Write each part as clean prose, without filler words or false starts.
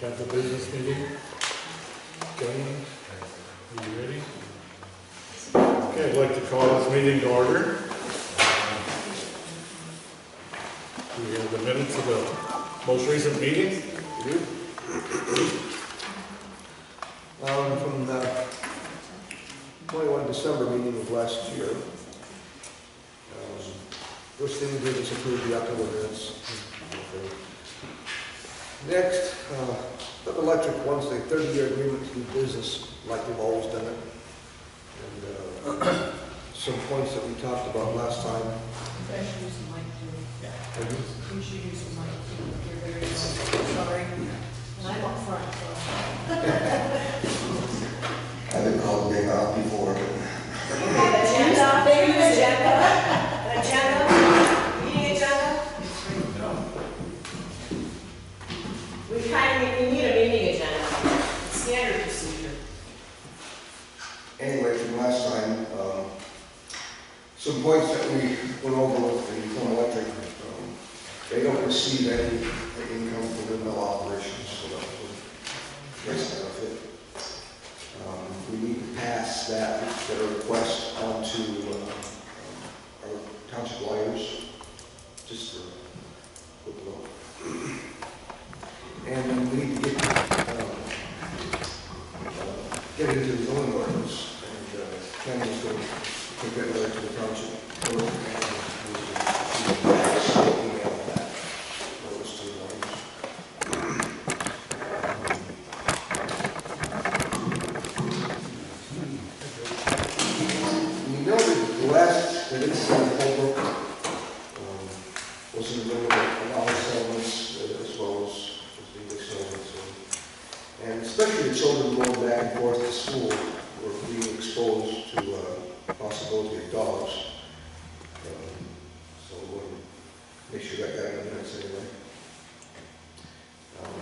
Got the business meeting. Gentlemen, are you ready? Okay, I'd like to call this meeting to order. We have the minutes of the most recent meeting. From the 21 December meeting of last year. First thing we did was approve the October minutes. Next, the electric wants a 30-year agreement to do business like we've always done it. And some points that we talked about last time. You guys should use the mic too. Yeah. You should use the mic too. You're very sorry. And I'm up front, I've been called big out before. Agenda, maybe agenda, meeting agenda. No. We need a meeting agenda, standard procedure. Anyway, from last time, some points that we went over with the Comm electric, they don't receive any income from the mill operations, so that was a nice benefit. We need to pass that request on to our township lawyers, just for quick look. And we need to get into the zoning ordinance, and Ken is going to take that letter to the township. Email that notice to the lawyers. We know that the last, that it's in Holbrook, was in the middle of a lot of settlements, as well as legal settlements. And especially the children going back and forth to school were being exposed to the possibility of dogs. So we'll make sure that got in the minutes anyway.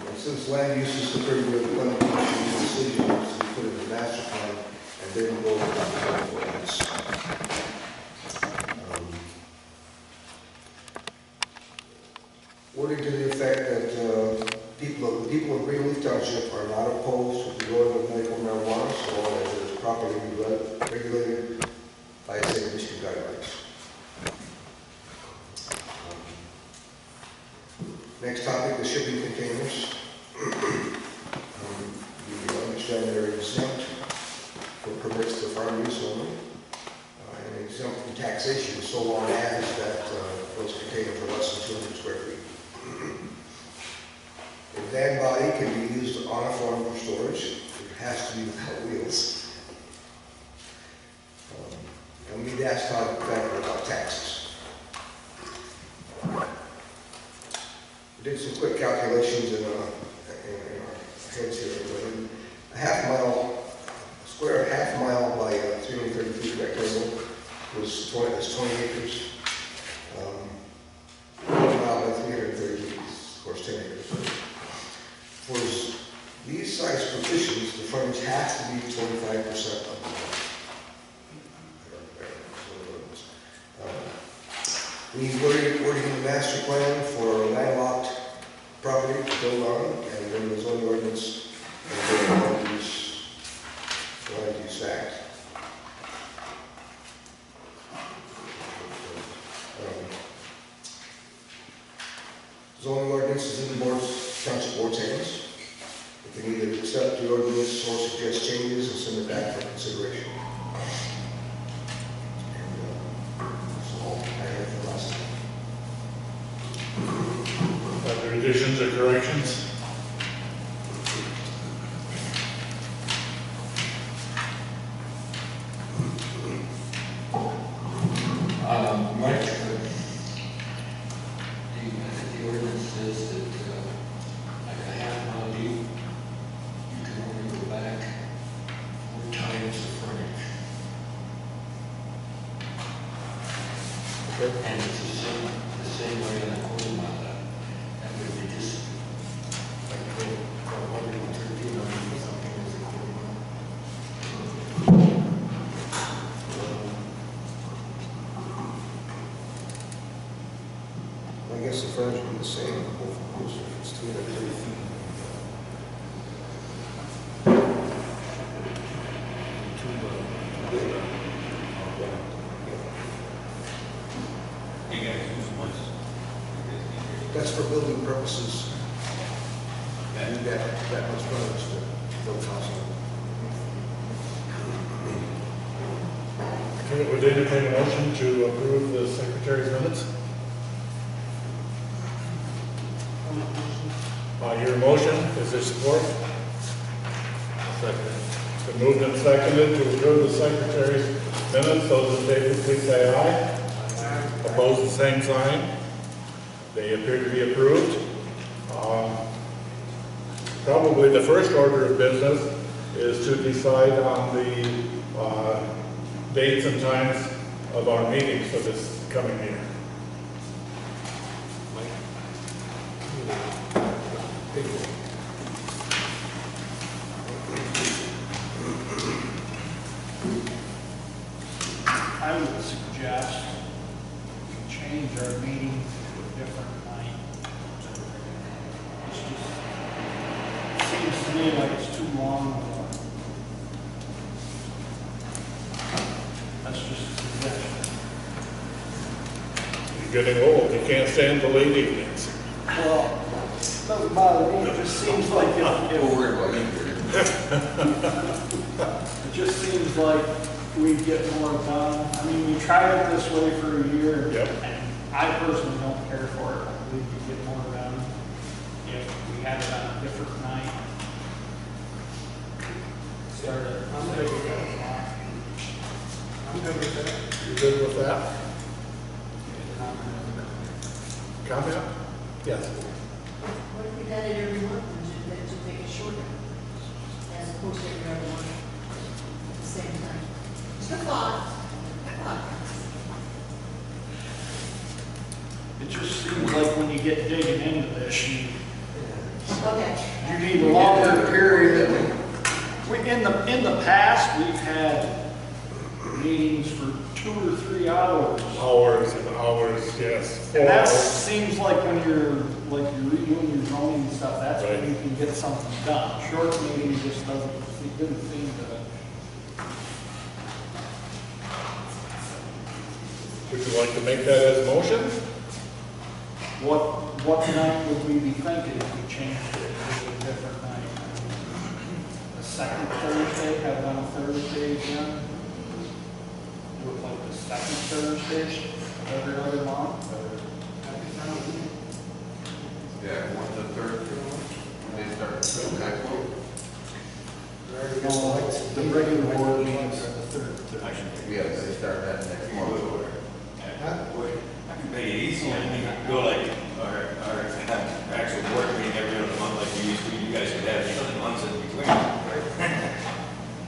And since land use is the pretty good planning commission's decision to be put in the master plan, and they will go over the ordinance. Wording to the effect that the people of Greenleaf Township are not opposed to the growing of medical marijuana, so long as it is properly regulated by state industry guidelines. Next topic, the shipping containers. We understand they're exempt from permits to farm use only, and exempt from taxation so long as that those containers are less than 200 square feet. A van body can be used on a farm for storage. It has to be without wheels. And we need to ask Todd about taxes. We did some quick calculations in our heads here. A half mile by 330 feet rectangle was 20 acres. 1 mile by 330 feet, of course, 10 acres. For these size petitions, the frontage has to be 25% of the land. We need wording in the master plan for landlocked property to build on, and then the zoning ordinance and the land use act. Zoning ordinance is in the township board's hands. We can either accept the ordinance or suggest changes and send it back for consideration. And that's all I have for last time. Are there additions or corrections? Mike, I think the ordinance says that like a half mile deep, you can only go back 4 times the frontage. Okay. And it's the same way on a quarter mile. That would be just like 113 or something as a quarter mile. I guess the frontage would be the same, if it's 230 feet. That's for building purposes. You need that much frontage to build housing. Okay, would entertain a motion to approve the secretary's minutes? Your motion, is there support? Second. It's been moved and seconded to approve the secretary's minutes. Those in favor, please say aye. Aye. Opposed, the same sign. They appear to be approved. Probably the first order of business is to decide on the dates and times of our meetings for this coming year. I would suggest we change our meeting to a different night. It seems to me like it's too long. That's just a suggestion. You're getting old, you can't stand the late evenings. Well, it doesn't bother me, it just seems like Don't worry about you. it just seems like we get more done. I mean, we tried it this way for a year. Yep. And I personally don't care for it. I believe we get more done if we had it on a different night. Start it. I'm good with that. I'm good with that. You good with that? Comment? Yes. What if we had it every month and just make it shorter? As opposed to every other one at the same time. Just a thought. It just seems like when you get digging into this, you Okay. need a longer period. In the past, we've had meetings for 2 or 3 hours. Hours and hours, yes. 4 And that hours. seems like when you're redoing your zoning and stuff, that's when you can get something done. Short meeting just didn't seem to. Would you like to make that as a motion? What night would we be thinking if we changed it to a different night? The second Thursday, have it on a Thursday again? Do it like the second Thursday of every other month? Yeah, what's the third when they start? Okay. The regular board meetings are the third Thursday. Actually, yeah, they start that next month. I can make it easy, I mean, go like, our actual board meeting every other month like you used to, you guys could have some months in between.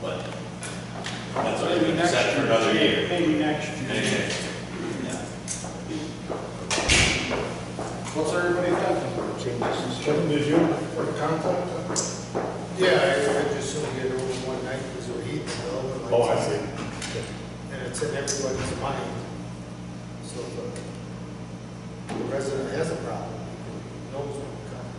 But that's what Maybe you next set for year. another year. Maybe next year. Okay. What's everybody thinking? Jim, did you for contact? Yeah, I just soon get it over one night because of heat bill. Oh, I see. And it's in everybody's mind. So if the resident has a problem, he knows when to come.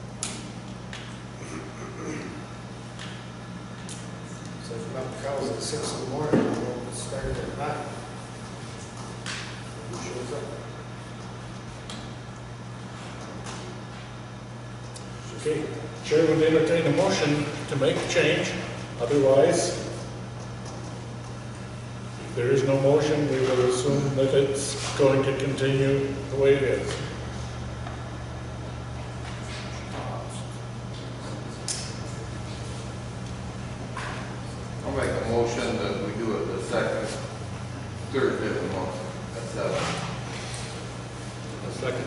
So if you got cows at 6 in the morning, you know, it started at 9. Who shows up? Okay, Chair would entertain a motion to make a change. Otherwise, if there is no motion, we will assume that it's going to continue the way it is. I'll make a motion that we do it the second Thursday of the month at 7. A second.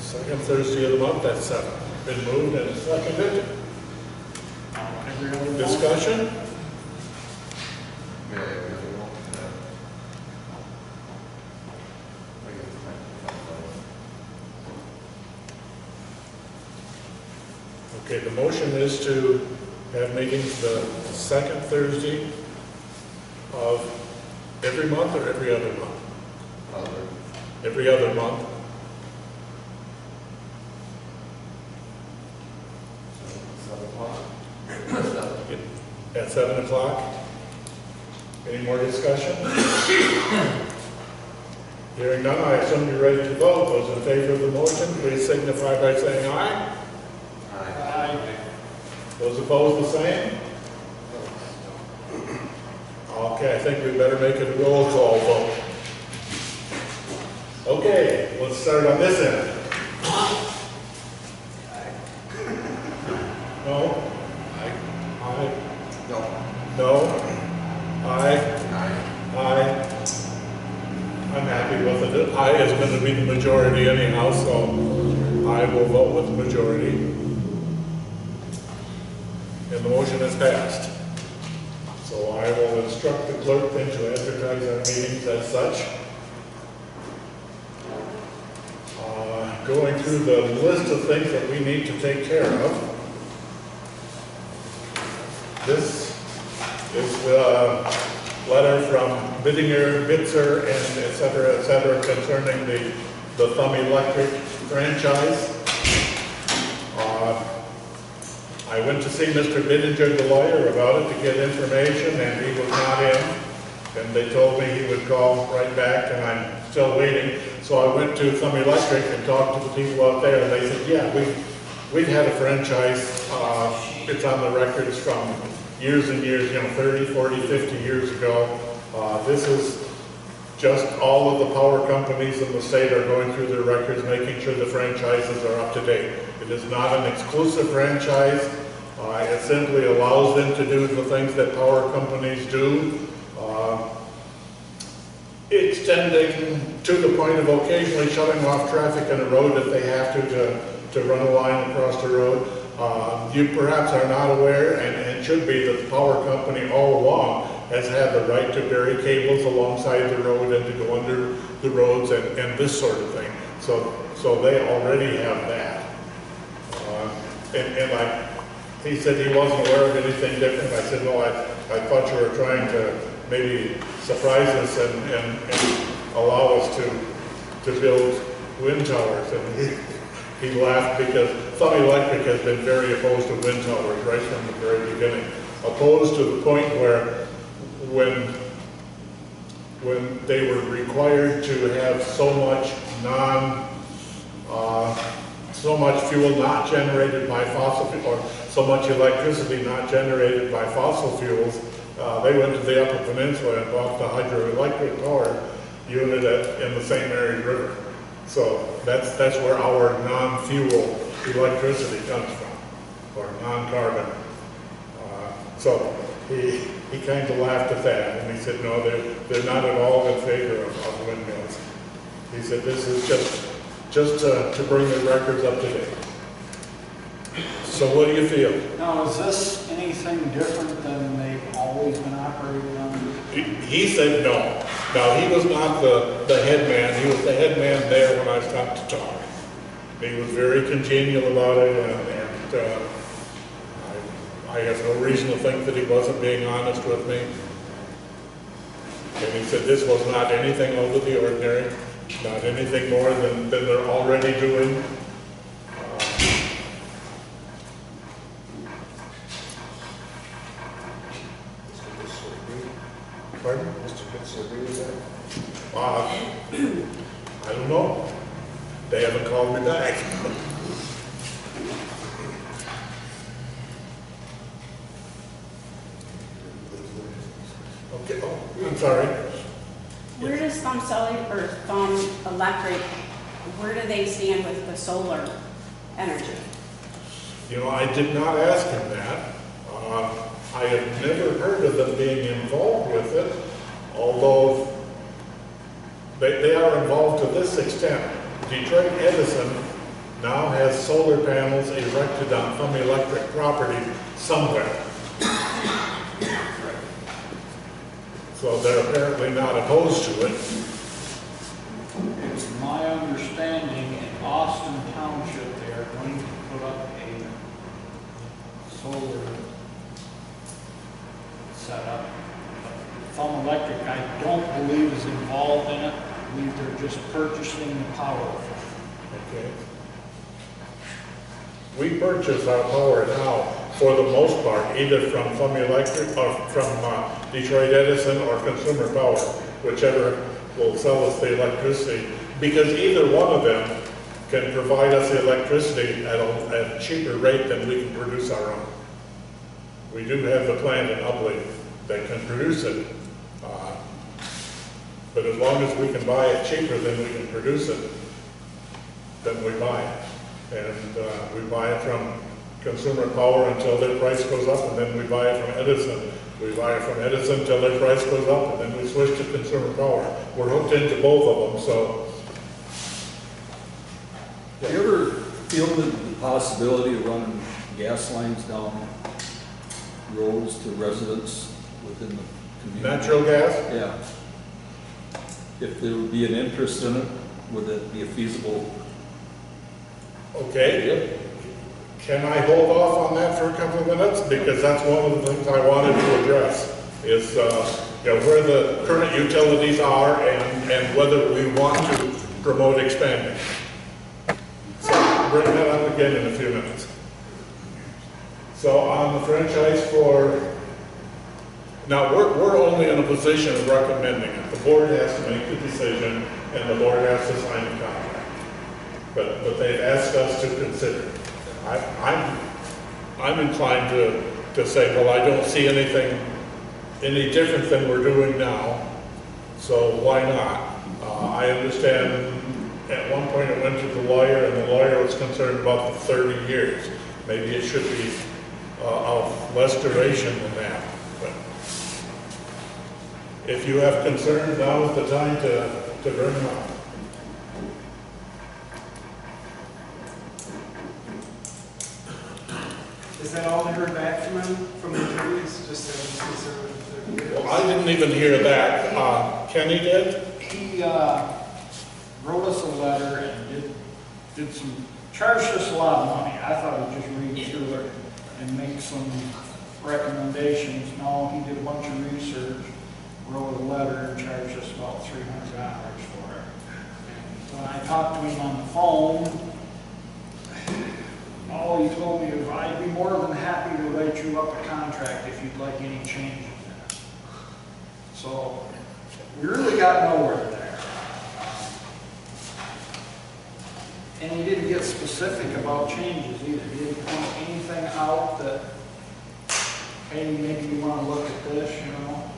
Second Thursday of the month, that's 7. Been moved and seconded. Every other month? Discussion? Yeah, every other month. Okay, the motion is to have meetings the second Thursday of every month or every other month? Every other month. At 7 o'clock. Any more discussion? Hearing none, I assume you're ready to vote. Those in favor of the motion, please signify by saying aye. Aye. Those opposed, the same? Okay, I think we better make it a roll call vote. Okay, let's start on this end. No? Aye. No. No? Aye. Aye. I'm happy with it. Aye is going to be the majority anyhow, so I will vote with the majority. And the motion is passed. So I will instruct the clerk then to advertise our meetings as such. Going through the list of things that we need to take care of. This is the letter from Bidinger, Bitzer, and et cetera, concerning the Thumb Electric franchise. I went to see Mr. Bidinger, the lawyer, about it to get information, and he was not in. And they told me he would call right back, and I'm still waiting. So I went to Thumb Electric and talked to the people out there, and they said, yeah, we've had a franchise. It's on the records from years and years, 30, 40, 50 years ago. This is just all of the power companies in the state are going through their records, making sure the franchises are up to date. It is not an exclusive franchise. It simply allows them to do the things that power companies do. Extending to the point of occasionally shutting off traffic on a road if they have to run a line across the road. You perhaps are not aware, and should be, that the power company all along has had the right to bury cables alongside the road and to go under the roads and this sort of thing. So they already have that. He said he wasn't aware of anything different. I said, no, I thought you were trying to maybe surprise us and allow us to build wind towers. And he laughed because Thumb Electric has been very opposed to wind towers right from the very beginning. Opposed to the point where when they were required to have so much fuel not generated by fossil fuels, or so much electricity not generated by fossil fuels, they went to the Upper Peninsula and bought the hydroelectric power unit in the St. Mary's River. So that's where our non-fuel electricity comes from, or non-carbon. So he kind of laughed at that, and he said, no, they're not at all in favor of windmills. He said, this is just to bring the records up to date. So what do you feel? Now, is this anything different than they've always been operating under? He said no. Now, he was not the head man. He was the head man there when I stopped to talk. He was very congenial about it, and I have no reason to think that he wasn't being honest with me. And he said this was not anything out of the ordinary, not anything more than they're already doing. Pardon? Mr. Bitzer, agree with that? I don't know. They haven't called me back. Okay, oh, I'm sorry. Where does Thumb Electric, where do they stand with the solar energy? I did not ask him that. I have never heard of them being involved with it, although they are involved to this extent. Detroit Edison now has solar panels erected on Thumb Electric property somewhere. So they're apparently not opposed to it. It's my understanding in Austin Township, they are going to put up a solar setup. Thumb Electric, I don't believe is involved in it. I believe they're just purchasing the power. Okay. We purchase our power now, for the most part, either from Thumb Electric or from Detroit Edison or Consumer Power, whichever will sell us the electricity, because either one of them can provide us the electricity at a cheaper rate than we can produce our own. We do have the plant in Ubley that can produce it, but as long as we can buy it cheaper than we can produce it, then we buy it. And we buy it from Consumer Power until their price goes up, and then we buy it from Edison. We buy it from Edison until their price goes up, and then we switch to Consumer Power. We're hooked into both of them, so. Have you ever fielded the possibility of running gas lines down roads to residents within the community? Natural gas? Yeah. If there would be an interest in it, would it be a feasible? Okay. idea? Can I hold off on that for a couple of minutes? Because that's one of the things I wanted to address, is where the current utilities are and whether we want to promote expanding. So bring that up again in a few minutes. So on the franchise for, now we're only in a position of recommending it. The board has to make the decision and the board has to sign the contract. But they've asked us to consider it. I'm inclined to say, well, I don't see any different than we're doing now, so why not? I understand at one point it went to the lawyer, and the lawyer was concerned about the 30 years. Maybe it should be of less duration than that. But if you have concerns, now is the time to bring them up. Is that all I heard back from him, from the attorneys, just that he's concerned? Well, I didn't even hear that. Kenny did? He wrote us a letter and charged us a lot of money. I thought he'd just read through it and make some recommendations. No, he did a bunch of research, wrote a letter and charged us about $300 for it. And when I talked to him on the phone, all he told me is, I'd be more than happy to write you up a contract if you'd like any changes in it. So, we really got nowhere there. And he didn't get specific about changes either. He didn't point anything out that, hey, maybe you want to look at this, you know?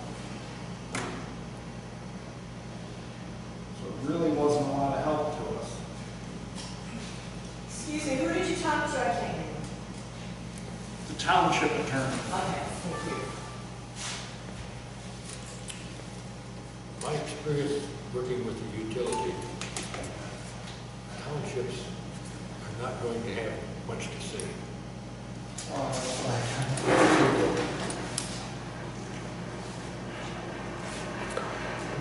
So it really wasn't a lot of help to us. Excuse me, who did you talk to? I can't hear. The township attorney. Okay, thank you. My experience working with the utility, townships are not going to have much to say.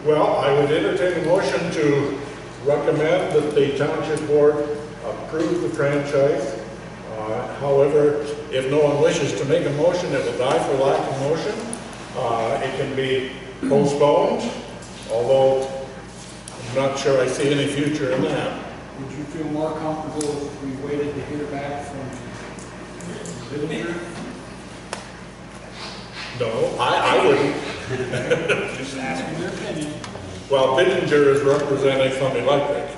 Well, I would entertain a motion to recommend that the township board approve the franchise. However, if no one wishes to make a motion, it will die for lack of motion. It can be postponed, although I'm not sure I see any future in that. Would you feel more comfortable if we waited to hear back from Greenleaf? No, I wouldn't. Just asking their opinion. Well, Bittinger is representing some electric,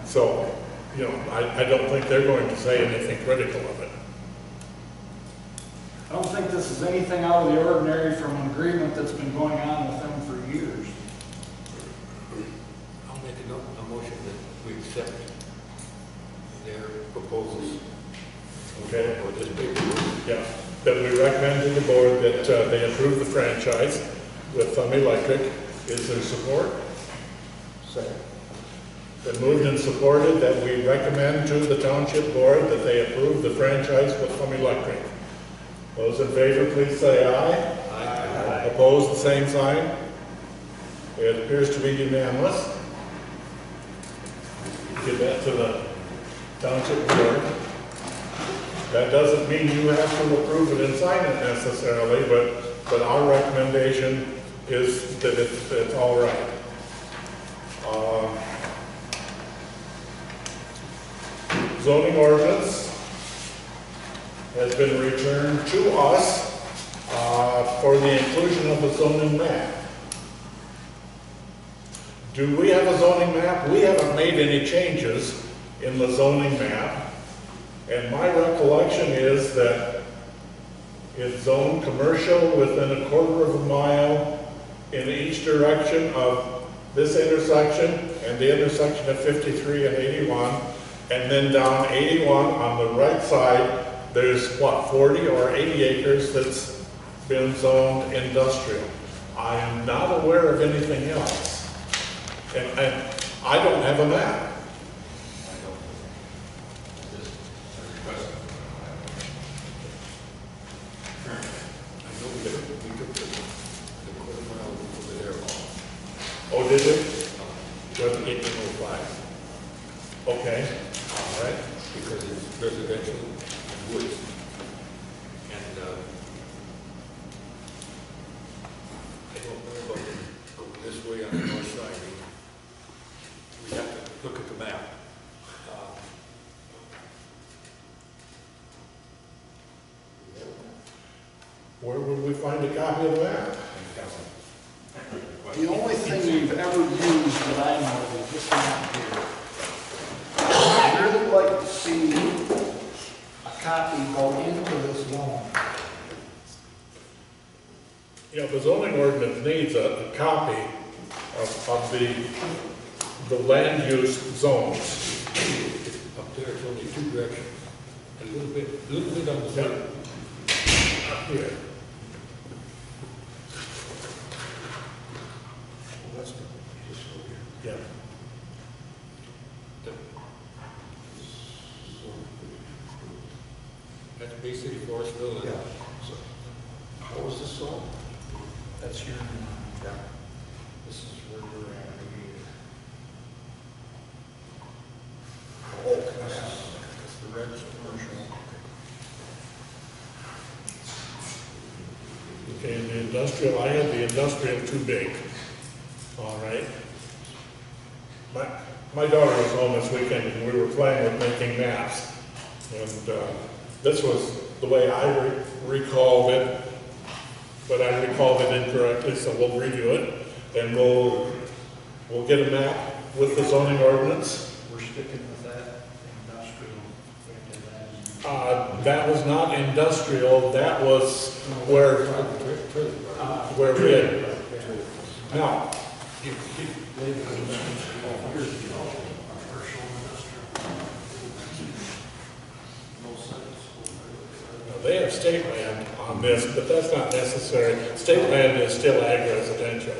so, I don't think they're going to say anything critical of it. I don't think this is anything out of the ordinary from an agreement that's been going on with them for years. I'll make a motion that we accept their proposals. Okay? For this paper. Yeah, that we recommend to the board that they approve the franchise with Thumb Electric. Is there support? Second. Been moved and supported that we recommend to the township board that they approve the franchise with Thumb Electric. Those in favor, please say aye. Aye. Opposed, the same sign. It appears to be unanimous. Give that to the township board. That doesn't mean you have to approve it and sign it necessarily, but our recommendation is that it's all right. Zoning ordinance has been returned to us for the inclusion of the zoning map. Do we have a zoning map? We haven't made any changes in the zoning map. And my recollection is that it's zoned commercial within a quarter of a mile in each direction of this intersection and the intersection of 53 and 81. And then down 81 on the right side, there's what, 40 or 80 acres that's been zoned industrial. I am not aware of anything else. And I don't have a map. Oh, did it? Was 1805? Okay, all right. Because it's residential and woods. And I don't know about going this way on the north side. We have to look at the map. Where would we find a copy of the map? The only thing we've ever used that I know of is this map here. I'd really like to see a copy go into this zone. Yeah, the zoning ordinance needs a copy of the land use zones. Up there, it's only two directions. A little bit on the side. Up here. Yeah. That's Bay City, Forestville. Yeah. So, what was this zone? That's your, Yeah. this is where we're at. Oh, That's the red commercial. Okay, and the industrial, I had the industrial too big. All right. My daughter was home this weekend and we were playing with making maps. And this was the way I recalled it, but I recalled it incorrectly, so we'll review it. And we'll get a map with the zoning ordinance. We're sticking with that industrial. That was not industrial, that was where we had. Now, they have state land on this, but that's not necessary. State land is still ag residential.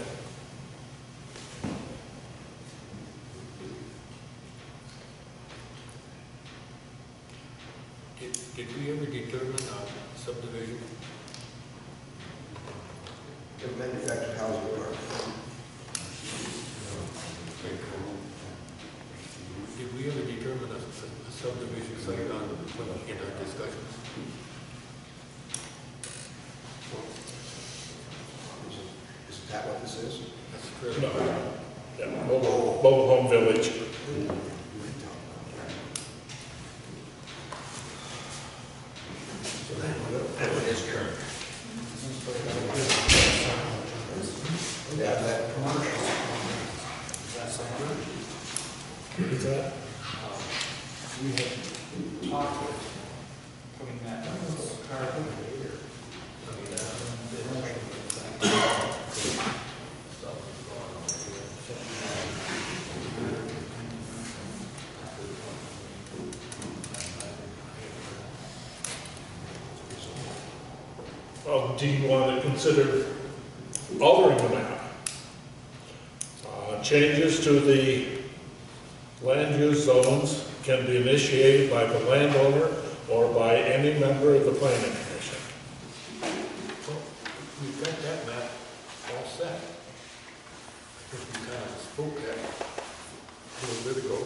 Did we ever determine subdivision? The manufactured housing park. Did we ever determine a subdivision site in our discussions? Is that what this is? That's correct. No. Yeah, mobile home village. Yeah, that. Is that? We had talked with putting that carbon here. Well, do you want to consider altering the map? Changes to the land use zones can be initiated by the landowner or by any member of the planning commission. Well, we've got that map all set. I think we kind of spoke that a little bit ago.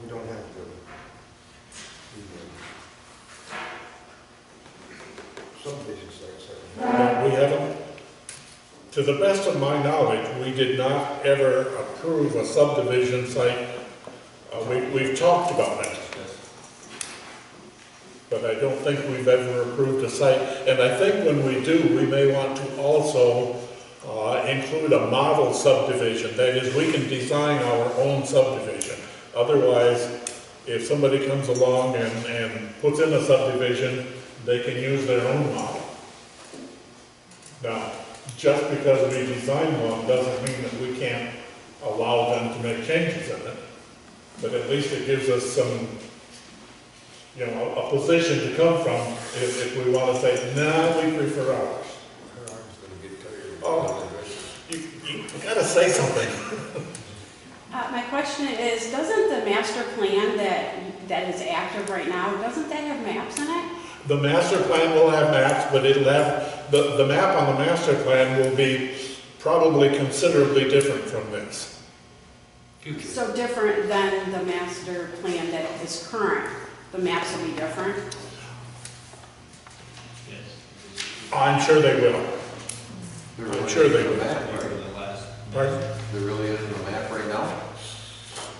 We don't have to. Subdivision sites. We haven't, to the best of my knowledge, we did not ever approve a subdivision site. We've talked about it, but I don't think we've ever approved a site. And I think when we do, we may want to also include a model subdivision. That is, we can design our own subdivision. Otherwise, if somebody comes along and puts in a subdivision, they can use their own model. Now, just because we design one doesn't mean that we can't allow them to make changes in it. But at least it gives us some, you know, a position to come from if we want to say, no, we prefer ours. Oh, you gotta say something. My question is, doesn't the master plan that is active right now, doesn't that have maps in it? The master plan will have maps, but it'll have, the map on the master plan will be probably considerably different from this. So different than the master plan that is current, the maps will be different? I'm sure they will. I'm sure they will. Pardon? There really isn't a map right now?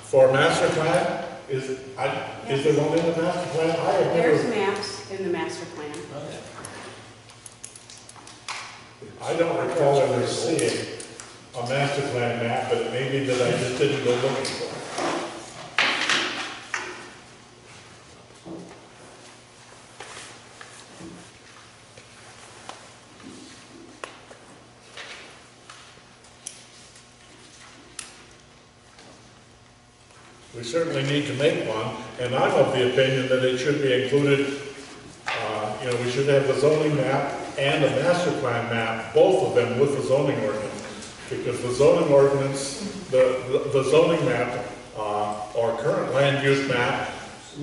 For master plan, is there one in the master plan? I have There's never, maps in the master plan. I don't recall ever seeing a master plan map, but it may be that I just didn't go looking for it. We certainly need to make one, and I'm of the opinion that it should be included, you know, we should have the zoning map and a master plan map, both of them with the zoning ordinance. Because the zoning ordinance, the zoning map, or current land use map,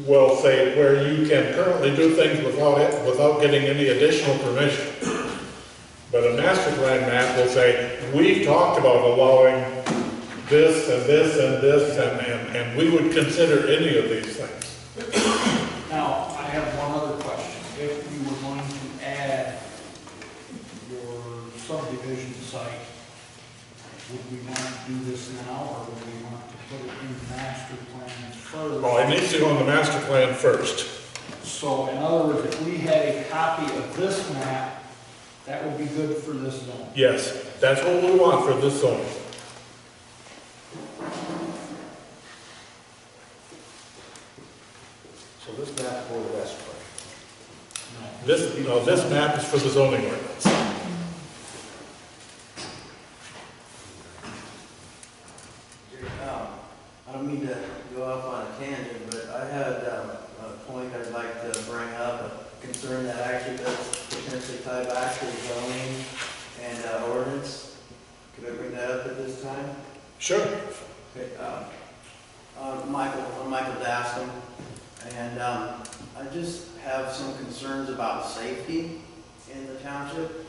will say where you can currently do things without getting any additional permission. But a master plan map will say, we've talked about allowing this and this and this, and we would consider any of these things. Now, I have one other question. If you were going to add your subdivision site, would we want to do this now, or would we want to put it in the master plan first? Well, it needs to go on the master plan first. So, in other words, if we had a copy of this map, that would be good for this zone. Yes, that's what we want for this zone. So this map for the master plan. This map is for the zoning ordinance. I don't mean to go off on a tangent, but I had a point I'd like to bring up, a concern that actually does potentially tie back to the zoning and ordinance. Could I bring that up at this time? Sure. Okay, I'm Michael Dascom, and I just have some concerns about safety in the township,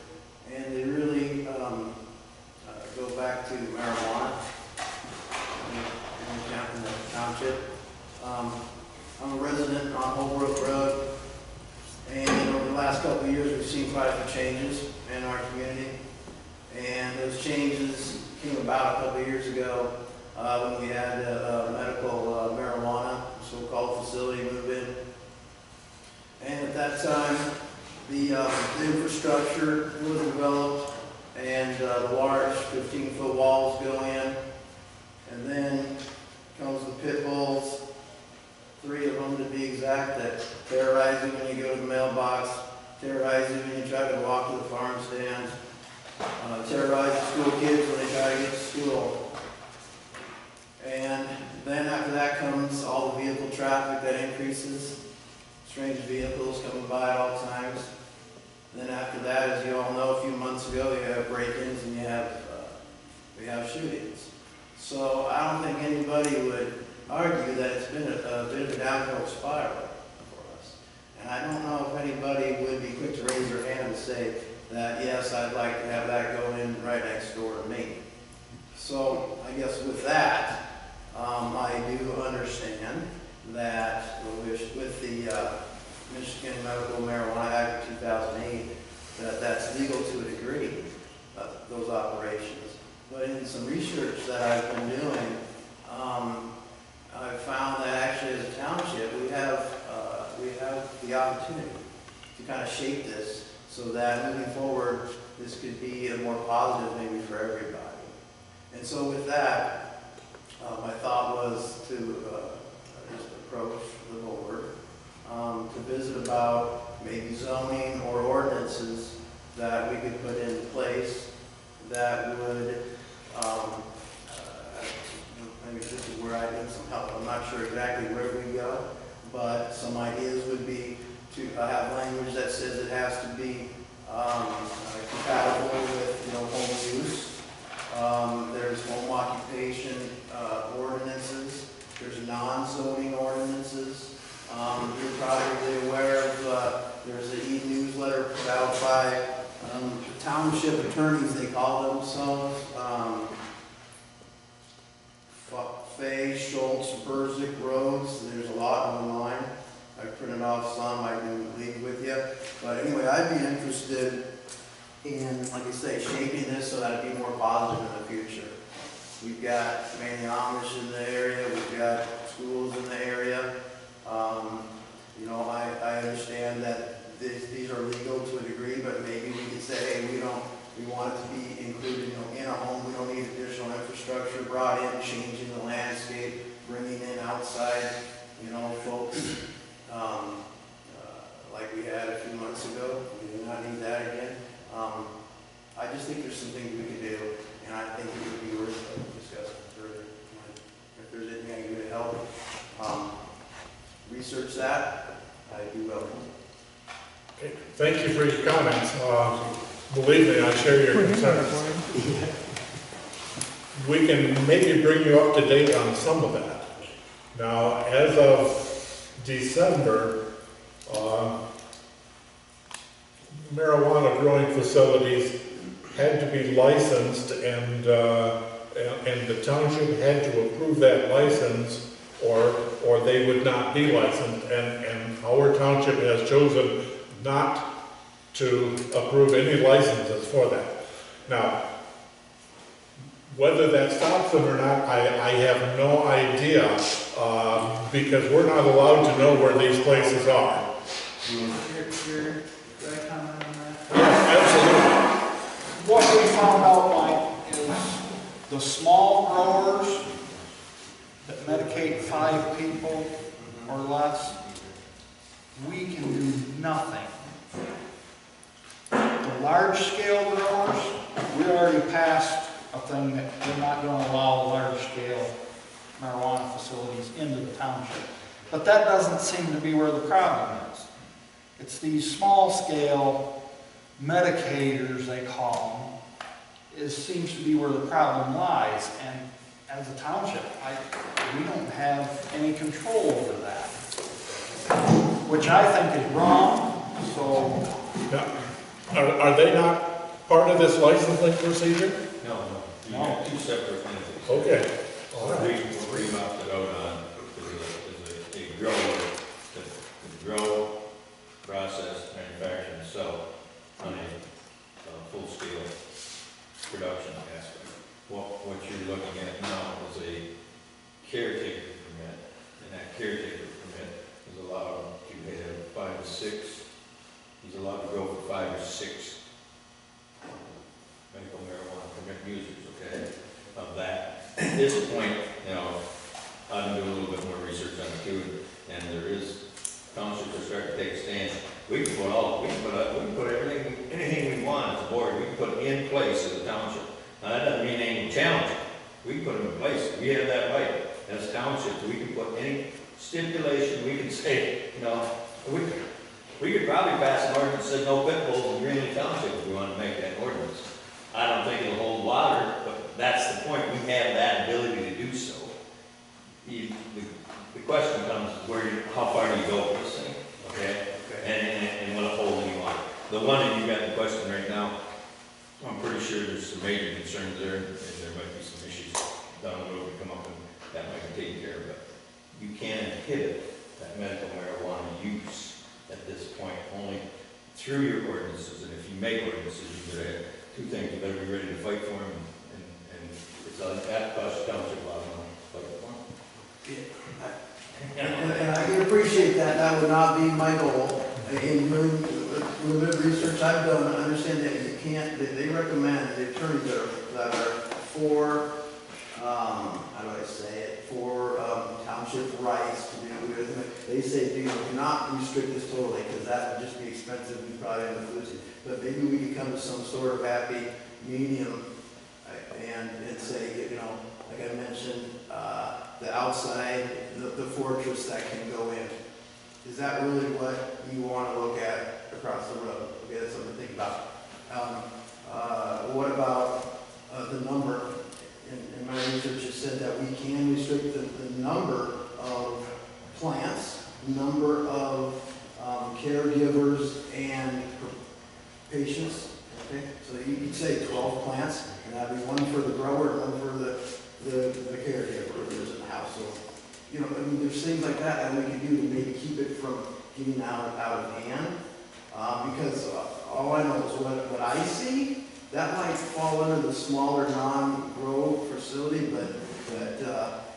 and they really go back to marijuana in the township. I'm a resident on Holbrook Road, and over the last couple of years, we've seen quite a few changes in our community, and those changes came about a couple of years ago when we had medical marijuana, so-called facility move in. And at that time, the infrastructure was developed, and the large 15-foot walls go in, and then comes the pit bulls, 3 of them to be exact, that terrorize you when you go to the mailbox, terrorize you when you try to walk to the farm stand, terrorize the school kids when they try to get to school. And then after that comes all the vehicle traffic that increases, strange vehicles coming by at all times. And then after that, as you all know, a few months ago, you have break-ins and we have shootings. So I don't think anybody would argue that it's been a bit of a downhill spiral for us. And I don't know if anybody would be quick to raise their hand and say that, yes, I'd like to have that go in right next door to me. So I guess with that, I do understand that with the Michigan Medical Marijuana Act of 2008, that's legal to a degree, those operations. But in some research that I've been doing, I've found that actually as a township, we have the opportunity to kind of shape this so that moving forward, this could be a more positive maybe for everybody. And so with that, my thought was to just approach the board to visit about maybe zoning or ordinances that we could put in place that would, maybe this is where I need some help. I'm not sure exactly where we go, but some ideas would be to have language that says it has to be compatible with, home use. There's home occupation ordinances. There's non-zoning ordinances. You're probably aware of, there's an e-newsletter put out by township attorneys, they call themselves. Fay, Schultz, Berzik, Rhodes, there's a lot online. I printed off some, I can leave with you. But anyway, I'd be interested in, like I say, shaping this so that it'd be more positive in the future. We've got many Amish in the area, we've got schools in the area. I understand that these are legal to a degree, but maybe we could say, hey, we want it to be included in a home. We don't need additional infrastructure brought in, changing the landscape, bringing in outside, folks, like we had a few months ago. We do not need that again. I just think there's some things we could do, and I think it would be worth discussing further. If there's anything I can do to help, research that, I'd be welcome. Okay. Thank you for your comments. Believe me, I share your concerns. We can maybe bring you up to date on some of that. Now, as of December, marijuana growing facilities had to be licensed, and the township had to approve that license, or they would not be licensed. And our township has chosen not to approve any licenses for that. Now, whether that stops them or not, I have no idea, because we're not allowed to know where these places are. Could I comment on that? Yes, absolutely. What we found out, Mike, is the small growers that medicate 5 people or less, we can do nothing. The large-scale growers, we already passed a thing that we're not going to allow large-scale marijuana facilities into the township. But that doesn't seem to be where the problem is. It's these small-scale medicators, they call them, seems to be where the problem lies. And as a township, we don't have any control over that, which I think is wrong. So, are they not part of this licensing procedure? No. You have 2 separate entities. Okay. All right. We mapped it out on, is a grower that grow, process, manufacture, and sell on a full-scale production aspect. What you're looking at now is a caretaker permit, and that caretaker permit is allowed to have 5 to 6. He's allowed to grow for 5 or 6 medical marijuana permit users, okay, of that. At this point, I've been doing a little bit more research on it too, and there is, townships are starting to take a stand. We can put anything we want as a board, we can put in place as a township. Now, that doesn't mean any challenge. We can put them in place. We have that right. As townships, we can put any stipulation, we can say, we could probably pass an ordinance that says no pit bulls in Greenleaf Township if we want to make that ordinance. I don't think it'll hold water, but that's the point. We have that ability to do so. The question comes, how far do you go with this thing? Okay? And will it hold any water? The one that you've got in question right now, I'm pretty sure there's some major concerns there, and there might be some issues down the road to come up, and that might be taken care of. But you can inhibit that medical marijuana use at this point only through your ordinances. And if you make ordinances, you better have 2 things. You better be ready to fight for them, and it's that cost township a lot of money to fight for them. And I can appreciate that. That would not be my goal. In limited research I've done, I understand that you can't, they recommend, the attorneys that are for, how do I say it, for township rights to do with it, they say, do not restrict this totally, because that would just be expensive, we probably end up losing. But maybe we could come to some sort of happy medium and say, like I mentioned, the outside, the fortress that can go in. Is that really what you want to look at across the road? Okay, that's something to think about. What about the number? In my research, it said that we can restrict the number of plants, number of caregivers and patients. Okay, so you could say 12 plants, and that'd be one for the grower, and one for the caregiver who's in the house. So, I mean, there's things like that we could do to maybe keep it from getting out of hand. Because all I know is what I see, that might fall under the smaller non-grow facility, but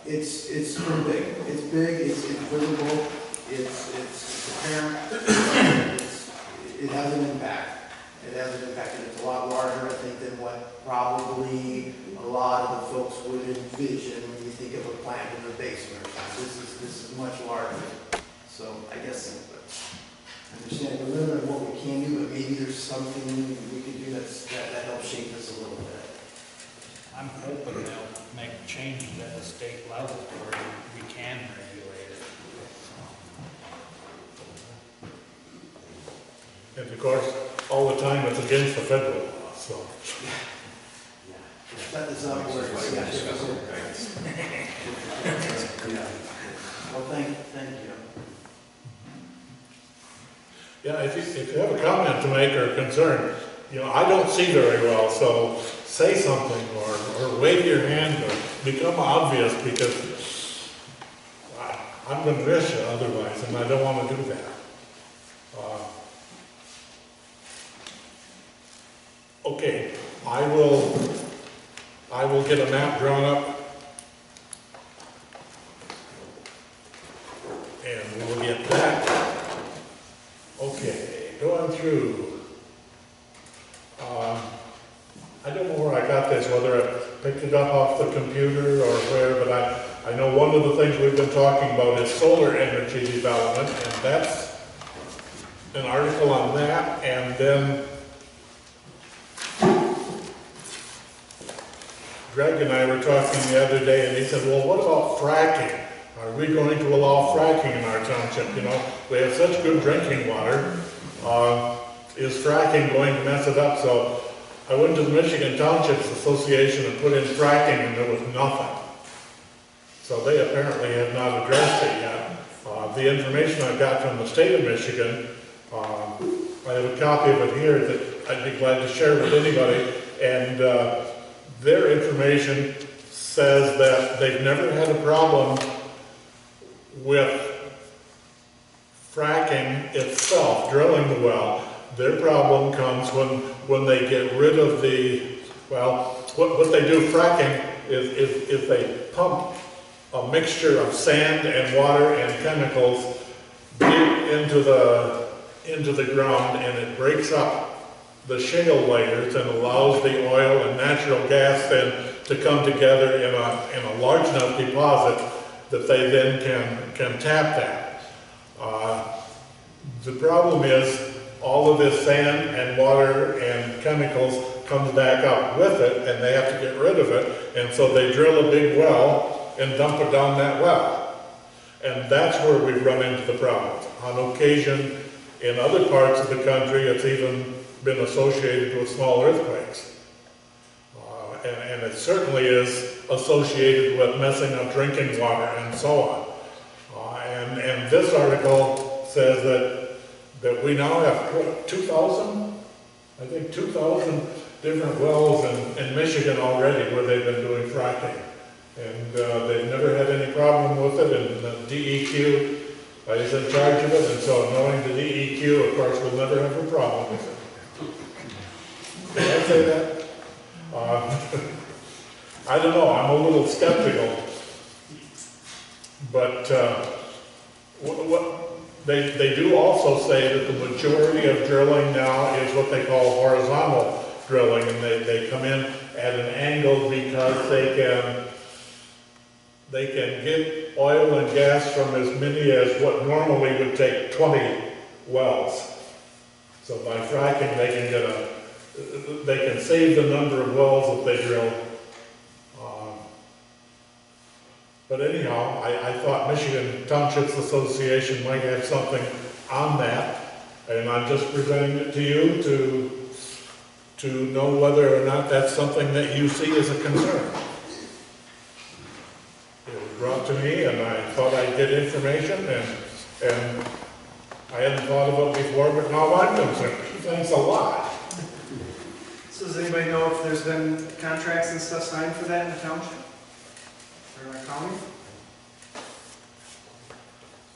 it's pretty big. It's big. It's visible. It's apparent. It has an impact. It has an impact, and it's a lot larger, I think, than what probably a lot of the folks would envision when you think of a plant in the basement. This is much larger. So I guess I understand the limit of what we can do, but maybe there's something we can do that helps shape this a little bit. I'm hoping they'll make changes at the state level where we can regulate it. And of course, all the time it's against the federal law, so. Set this up where it's, yeah. Well, thank you. Yeah, if you have a comment to make or a concern, I don't see very well, so say something or wave your hand or become obvious, because I'm going to miss you otherwise, and I don't want to do that. Okay, I will get a map drawn up, and we'll get that. Okay, going through. I don't know where I got this, whether I picked it up off the computer or where, but I know one of the things we've been talking about is solar energy development, and that's an article on that, and then Greg and I were talking the other day, and he said, well, what about fracking? Are we going to allow fracking in our township? We have such good drinking water. Is fracking going to mess it up? So I went to the Michigan Townships Association and put in fracking, and there was nothing. So they apparently have not addressed it yet. The information I got from the state of Michigan, I have a copy of it here that I'd be glad to share with anybody, and their information says that they've never had a problem with fracking itself, drilling the well. Their problem comes when they get rid of what they do fracking is they pump a mixture of sand and water and chemicals deep into the ground, and it breaks up the shale layers and allows the oil and natural gas then to come together in a large enough deposit that they then can tap that. The problem is all of this sand and water and chemicals comes back up with it, and they have to get rid of it, and so they drill a big well and dump it down that well. And that's where we've run into the problems. On occasion, in other parts of the country, it's even been associated with small earthquakes. And it certainly is associated with messing up drinking water and so on. And this article says that we now have 2,000, I think 2,000 different wells in Michigan already where they've been doing fracking. And they've never had any problem with it, and the DEQ is in charge of it, and so knowing the DEQ, of course, will never have a problem with it. Did I say that? I don't know, I'm a little skeptical, but They do also say that the majority of drilling now is what they call horizontal drilling, and they come in at an angle because they can get oil and gas from as many as what normally would take 20 wells. So by fracking, they can save the number of wells that they drill. But anyhow, I thought Michigan Townships Association might have something on that, and I'm just presenting it to you to know whether or not that's something that you see as a concern. It was brought to me, and I thought I'd get information, and I hadn't thought of it before, but now I'm concerned. Thanks a lot. So does anybody know if there's been contracts and stuff signed for that in the township? Or in our county?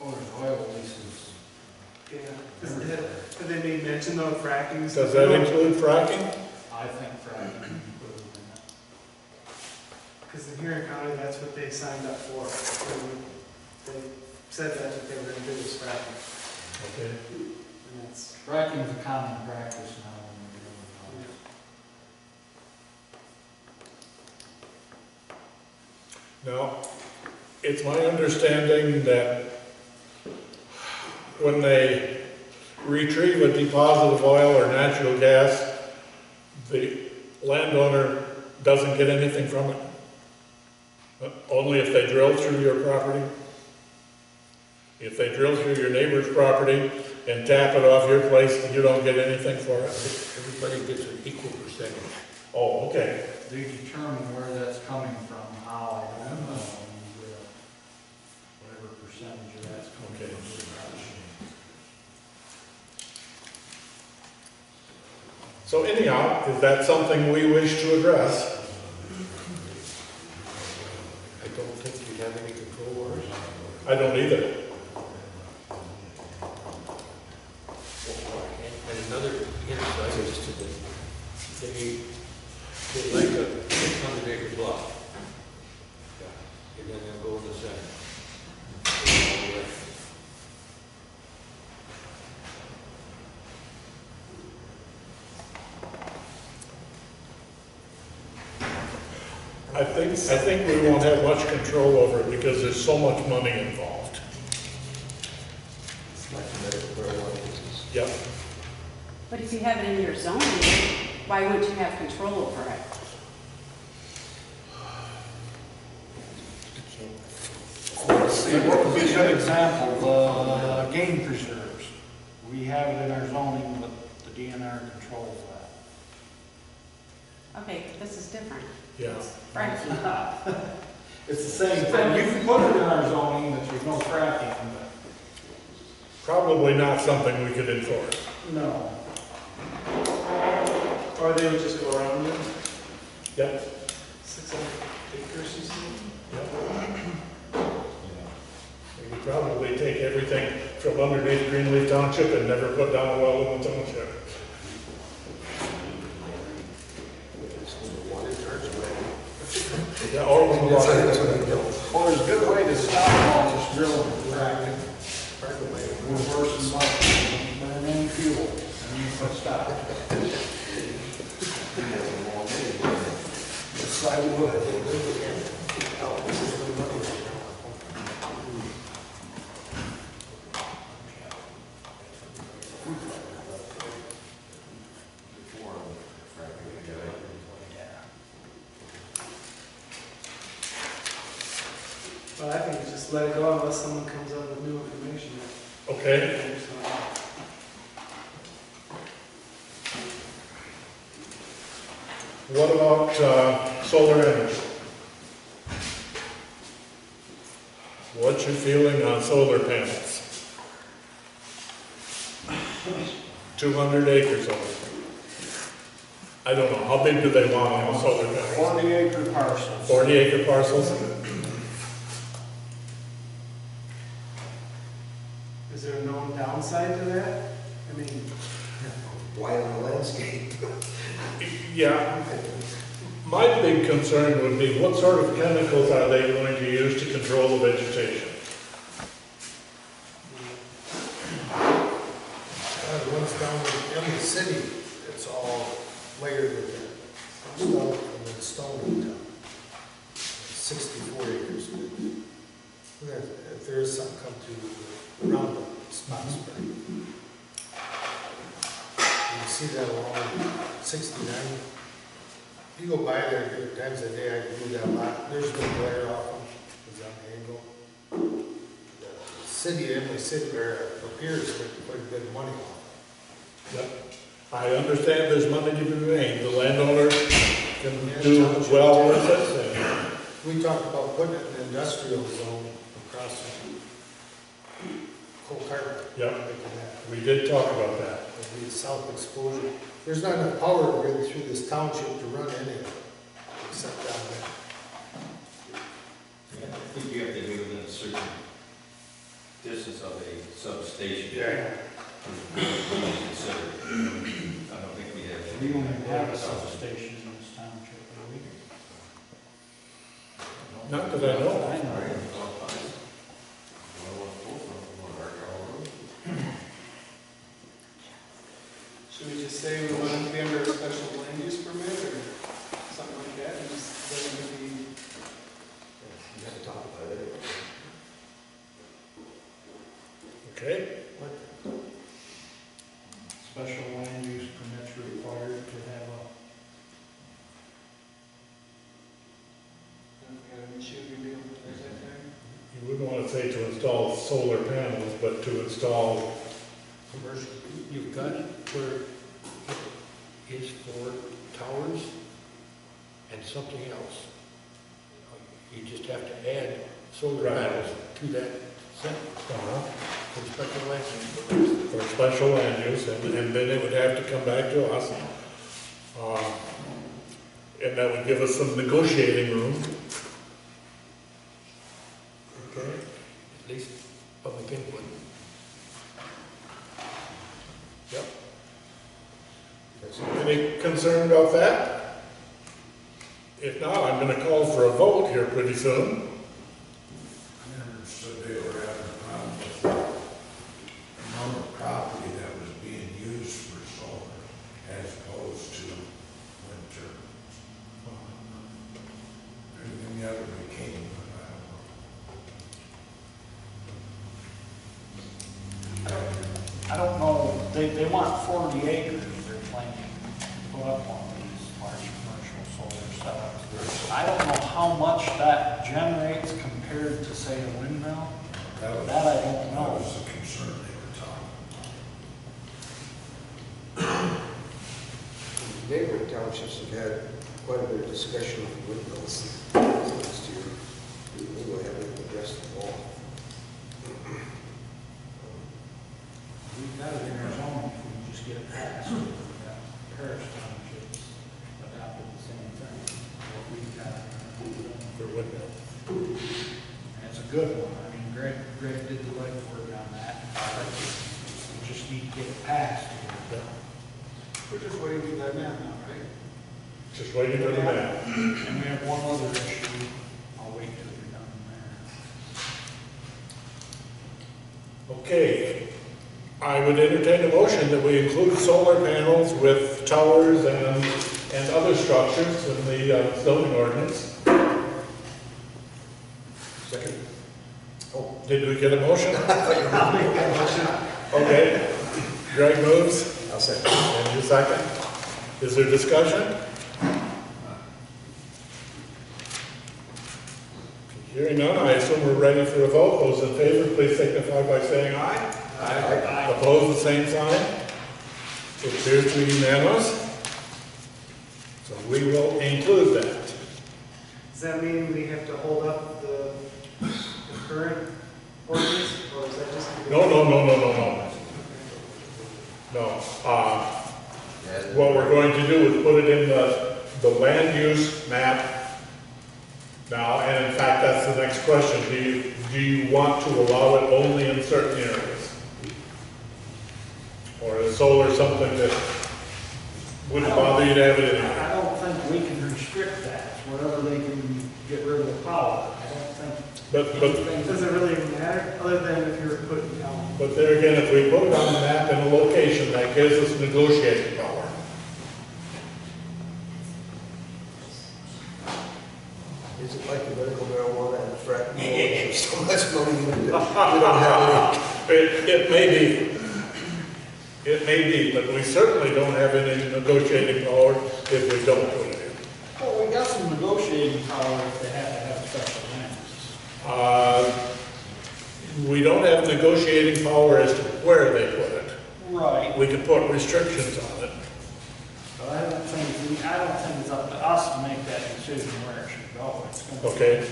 Or oil leases. Yeah. Have they made mention of fracking? and Does stuff? that include fracking? I think fracking included in that. Because in Huron County, that's what they signed up for. They said that's what they were gonna do was fracking. Okay. And that's, Fracking's a common practice now in the drilling. Now, it's my understanding that when they retrieve a deposit of oil or natural gas, the landowner doesn't get anything from it. Only if they drill through your property. If they drill through your neighbor's property and tap it off your place, you don't get anything for it. Everybody gets an equal percentage. Oh, okay. They determine where that's coming from, how, I don't know, whatever percentage of that's coming Okay. from. So anyhow, is that something we wish to address? I don't think you have any control over it. I don't either. And another insight is to they like a 600 acre block. And then they'll go in the center. I think we won't have much control over it because there's so much money involved. It's like the medical marijuana business. Yep. But if you have it in your zoning, why wouldn't you have control over it? A good example, game preserves. We have it in our zoning, but the DNR controls that. Okay, this is different. Yeah. Right. It's not. It's the same thing. You can put it in our zoning that there's no fracking, but Probably not something we could enforce. no. or they would just go around it, Yep. 600 acres, you see? We could probably take everything from underneath Greenleaf Township and never put down a well in the township. Yeah, or we can go out. Well, there's a good way to stop all this drilling and fracking. Reverse and much, burn any fuel, and you put stop. Yes, I would. But I think you just let it go unless someone comes up with new information. Okay. What about solar energy? What's your feeling on solar panels? 200 acres of it. I don't know, how big do they want on a solar panel? 40-acre parcels. 40-acre parcels? Is there a known downside to that? I mean, Widen the landscape. Yeah. My big concern would be what sort of chemicals are they going to use to control the vegetation? If there is something come to around the spot spread. You see that along 69. You go by there different times a day, I do that a lot. There's no glare off them, it's on the angle. The city, Emily City, or appears to make quite a bit of money off Yep. I understand there's money to be made. The landowner can it. do Township, well with it. And We talked about putting it in the industrial zone across from Coal Carpet. Yep. Making that. we did talk about that. It'd be south exposure. There's not enough power really through this township to run any of it, except down there. I think you have to be within a certain distance of a substation. Yeah. I don't think we have. We don't even have a substation in this township, do we? Not that I know. I know. Should we just say we want it to be under a special land use permit or something like that, and just let it be? You have to talk about it. Okay. Special land use permits required to have a, If we have an issue, we deal with it, is that fair? You wouldn't want to say to install solar panels, but to install, Commercial, you've got it where it is for towers and something else. You just have to add solar Right. panels to that sentence for special land use. for special land use, and then it would have to come back to us. And that would give us some negotiating room. Okay, at least public input. Yep. That's it. Any concern about that? If not, I'm going to call for a vote here pretty soon. I understood they were having a problem with the amount of property that was being used for solar as opposed to wind turbines. Everything the other became, but I don't know. I don't know, they want 40 acres they're planning to put up on these large commercial solar setups. I don't know how much that generates compared to, say, a windmill. That I don't That know. was the concern they were talking about. Neighboring townships have had quite a bit of discussion of windmills last year. We really haven't addressed them all. We've got it in our zone if we can just get it passed. Parish townships adopted the same thing, what we've got in our zone. For windmill. And it's a good one. I mean, Greg did the legwork on that. We just need to get it passed. We're just waiting for that map now, right? Just waiting for the map. And we have one other issue. I'll wait till you're done there. Okay. I would entertain a motion that we include solar panels with towers and other structures in the zoning ordinance. Second. Oh, did we get a motion? I'll make that motion. Okay. Greg moves. I'll second. And you second. Is there discussion? Hearing none, I assume we're ready for a vote. Those in favor, please signify by saying aye. Aye. Opposed, the same sign. It appears to be unanimous. So we will include that. Does that mean we have to hold up the current ordinance, or is that just? No. What we're going to do is put it in the land use map now, and in fact, that's the next question. Do you want to allow it only in certain areas? Or is solar something that wouldn't bother you to have it in? I don't think we can restrict that. It's wherever they can get rid of the power. I don't think. But Does it really even matter, other than if you were putting down? But there again, if we put it on the map in a location, that gives us negotiating power. Is it like the medical marijuana and fracking? So much don't even, we don't have It may be, but we certainly don't have any negotiating power if we don't put it in. Well, we got some negotiating power if they have to have special lands. We don't have negotiating power as to where they put it. Right. We can put restrictions on it. But I don't think it's up to us to make that decision where it should go. It's gonna be- Okay?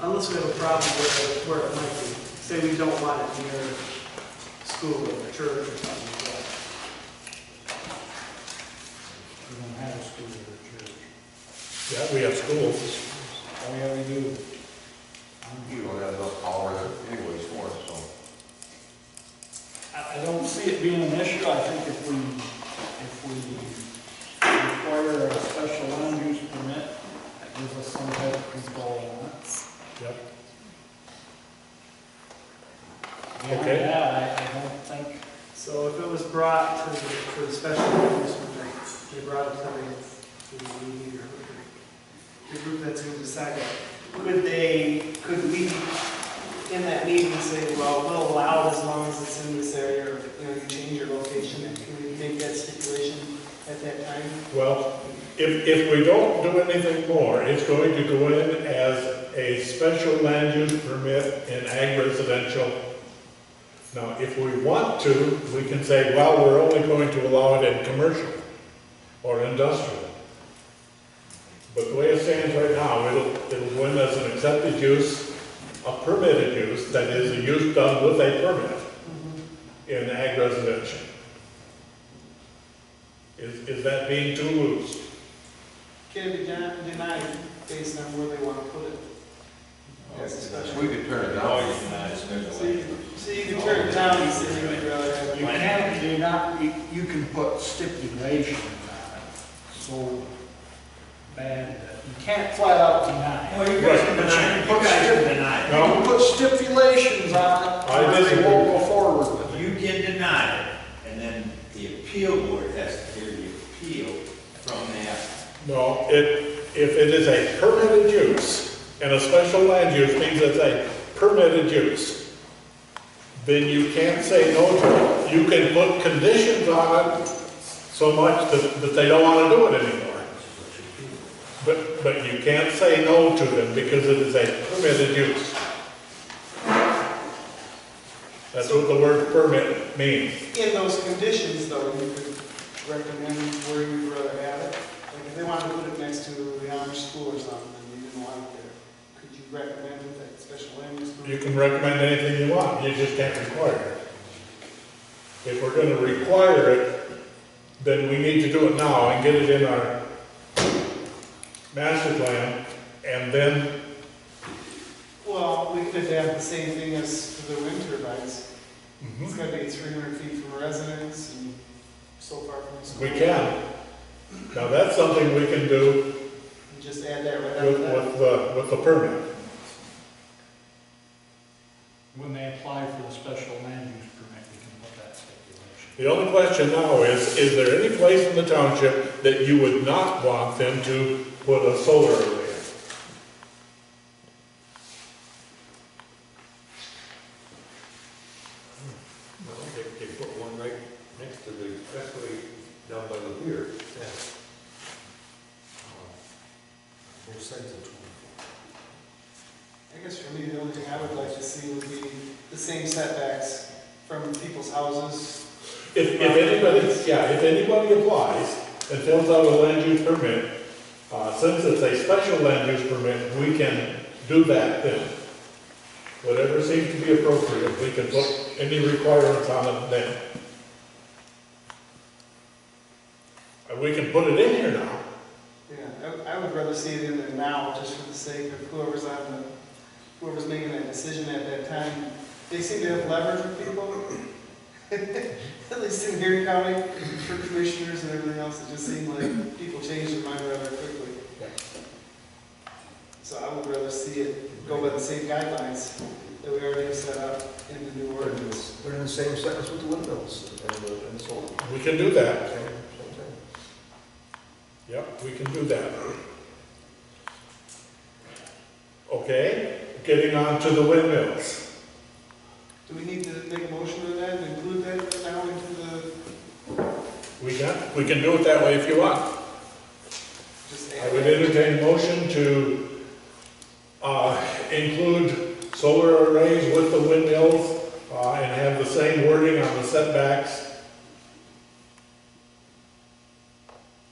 Unless we have a problem with where it might be. Say we don't want it near school or church or something like that. We don't have a school or a church. Yeah, we have schools. Oh, yeah, we do. You don't have enough power anyways for it, so. I don't see it being an issue. I think if we require a special land use permit, that gives us some type of control on it. Yep. Beyond Okay. that, I don't think, So if it was brought to the special use permit, they brought it to the meeting or the group that's going to decide it, could we, in that meeting, say, well, we'll allow it as long as it's in this area, or, you know, you change your location, and can we make that stipulation at that time? Well, if we don't do anything more, it's going to go in as a special land use permit in ag residential. Now, if we want to, we can say, well, we're only going to allow it in commercial or industrial. But the way it stands right now, it'll go in as an accepted use, a permitted use, that is a use done with a permit in ag residential. Is that being too loose? Can it be denied based on where they want to put it? As a special. We could turn it down. So you can turn it down and say you would rather have. you can put stipulations on it so bad that you can't flat out deny it. Well, you guys can deny it. You guys can deny it. You can put stipulations on it, I or they disagree. won't go forward with it. You can deny it, and then the appeal board has to hear the appeal from that. No, if it is a permitted use, and a special land use means it's a permitted use, then you can't say no to it. You can put conditions on it so much that they don't want to do it anymore. But you can't say no to them because it is a permitted use. That's what the word permit means. In those conditions, though, you could recommend where you'd rather have it. Like if they wanted to put it next to the Amish school or something, and you didn't want it there, could you recommend that special land use? You can recommend anything you want, you just can't require it. If we're going to require it, then we need to do it now and get it in our master plan, and then, Well, we could have the same thing as for the wind turbines. It's got to be 300 feet from a residence and so far from the school. we can. Now, that's something we can do And just add that right after that. with the permit. When they apply for the special land use permit, you can put that stipulation. The only question now is there any place in the township that you would not want them to put a solar array in? Well, they put one right next to the expressway down by the pier. Yeah. Both sides of 24. I guess for me, the only thing I would like to see would be the same setbacks from people's houses. If anybody applies and fills out a land use permit, since it's a special land use permit, we can do that then. Whatever seems to be appropriate, we can put any requirements on it then. And we can put it in here now. Yeah, I would rather see it in there now, just for the sake of whoever's making that decision at that time. They seem to have leverage with people, at least in Erie County, for commissioners and everything else. It just seemed like people change their mind rather quickly. So I would rather see it go by the same guidelines that we already have set up in the new ordinance. They're in the same sentence with the windmills and so on. We can do that. Same thing. Yep, we can do that. Okay, getting on to the windmills. Do we need to make a motion on that and include that now into the, We can do it that way if you want. just I add? would entertain a motion to include solar arrays with the windmills and have the same wording on the setbacks.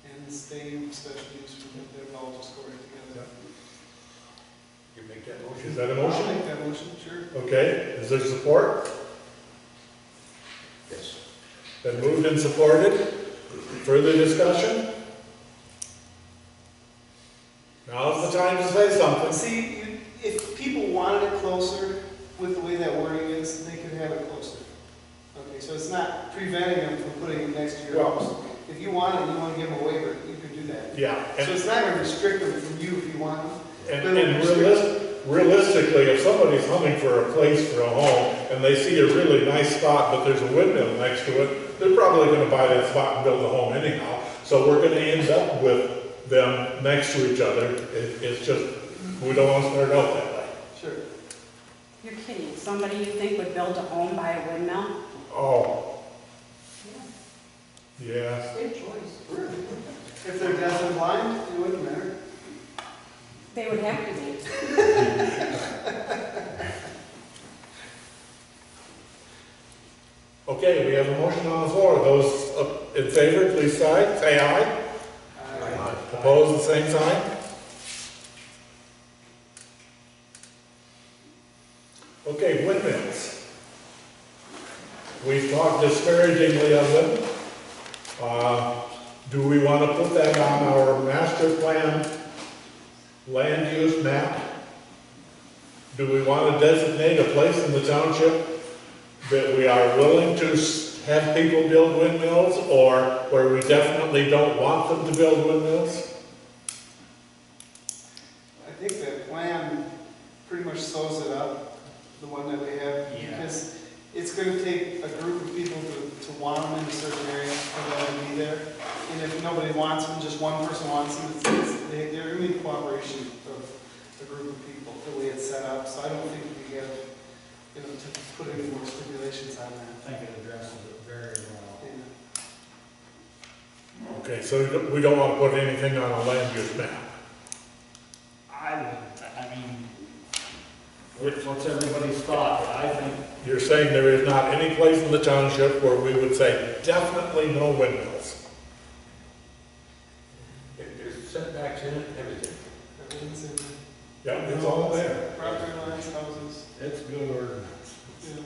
And the same special use permit, they would all just go right together. You make that motion? Is that a I'll motion? make that motion, sure. Okay, is there support? Yes. Been moved and supported. Further discussion? Now's the time to say something. See, if people wanted it closer with the way that wording is, they could have it closer. Okay, so it's not preventing them from putting it next to your house. If you want it and you want to give them a waiver, you could do that. Yeah. So it's not going to restrict them from you if you want them. And realistically, if somebody's hunting for a place for a home and they see a really nice spot, but there's a windmill next to it, they're probably going to buy that spot and build a home anyhow. So we're going to end up with them next to each other. It's just, we don't want to start out that way. Sure. You're kidding. Somebody you think would build a home by a windmill? Oh. Yeah. Their choice. If they're deaf and blind, it wouldn't matter. They would have to be. Okay, we have a motion on the floor. Those in favor, please say aye. Aye. Opposed, the same sign. Okay, windmills. We've talked disparagingly of them. Do we want to put that on our master plan land use map? Do we want to designate a place in the township that we are willing to have people build windmills, or where we definitely don't want them to build windmills? I think that plan pretty much sews it up, the one that we have, because it's going to take a group of people to want them in a certain area for them to be there. And if nobody wants them, just one person wants them, they're in cooperation of a group of people, the way it's set up. So I don't think we have, to put any more stipulations on that. I think it addresses it very well. Yeah. Okay, so we don't want to put anything on a land use map. What's everybody's thought? I think You're saying there is not any place in the township where we would say definitely no windmills? There's setbacks in it, everything. Everything's in there. Yeah, it's all there. Property lines, houses. it's good ordinance. Yeah.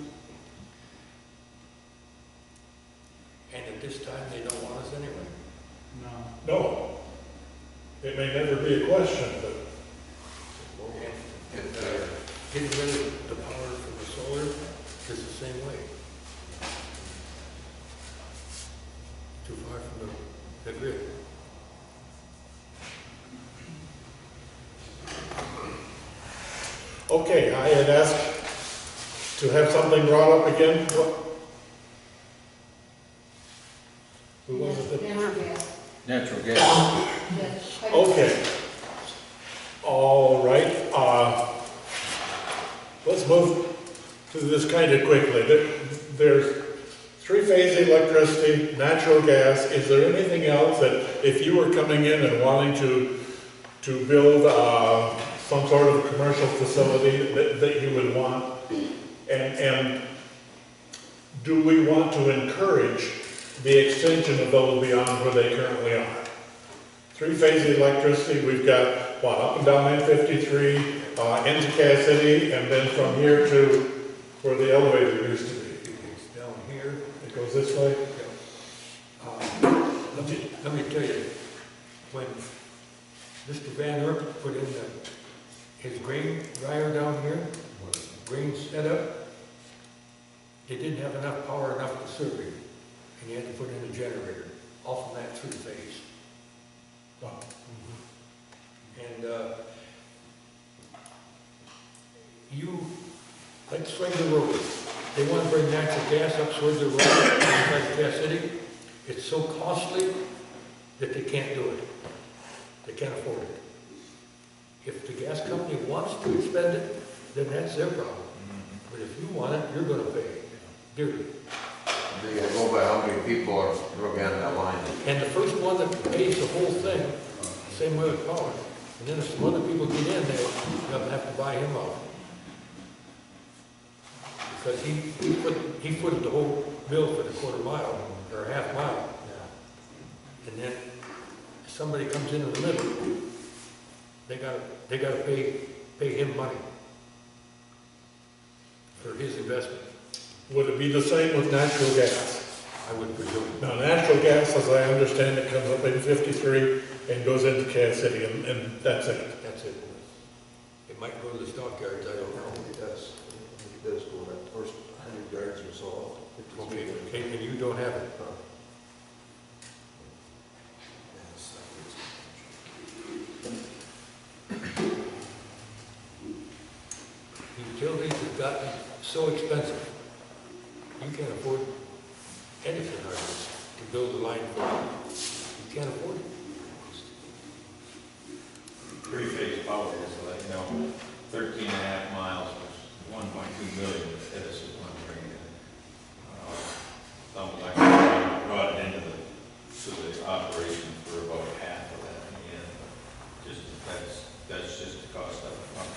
And at this time, they don't want us anyway. No. No. It may never be a question, but And getting rid of the power from the solar is the same way. Too far from the grid. okay, I had asked to have something brought up again. Who was it? Natural gas. Natural gas. Yes. Okay. All right, let's move to this kind of quickly. There's three-phase electricity, natural gas. Is there anything else that if you were coming in and wanting to build some sort of commercial facility that you would want? And do we want to encourage the extension of those beyond where they currently are? Three-phase electricity, we've got, what, up and down M53, into Cass City, and then from here to where the elevator used to be. It's down here. It goes this way? Let me tell you, when Mr. Van Erp put in his grain dryer down here, grain setup, they didn't have enough power enough to serve him, and he had to put in a generator, all from that three-phase. Wow. And like Swingler Road, they want to bring natural gas up Swingler Road, like Cass City. It's so costly that they can't do it. They can't afford it. If the gas company wants to expend it, then that's their problem. But if you want it, you're gonna pay, dearly. They gotta go by how many people are looking at that line. And the first one that pays the whole thing, same way with power. And then if some other people get in there, they'll have to buy him out. Because he footed the whole bill for the quarter mile, or half mile. And then if somebody comes in the middle, they gotta pay him money for his investment. Would it be the same with natural gas? I would presume. Now, natural gas, as I understand it, comes up in 53 and goes into Cass City, and that's it. That's it. It might go to the stockyards, I don't know. It does go that first 100 yards or so. Okay, and you don't have it. Utilities have gotten so expensive, you can't afford anything hardly to build a line for it. You can't afford it. Three-phase power is like, 13.5 miles, was 1.2 million, with Edison one bringing in. Something like that, brought it into the operation for about half of that in the end. That's just the cost of the pump.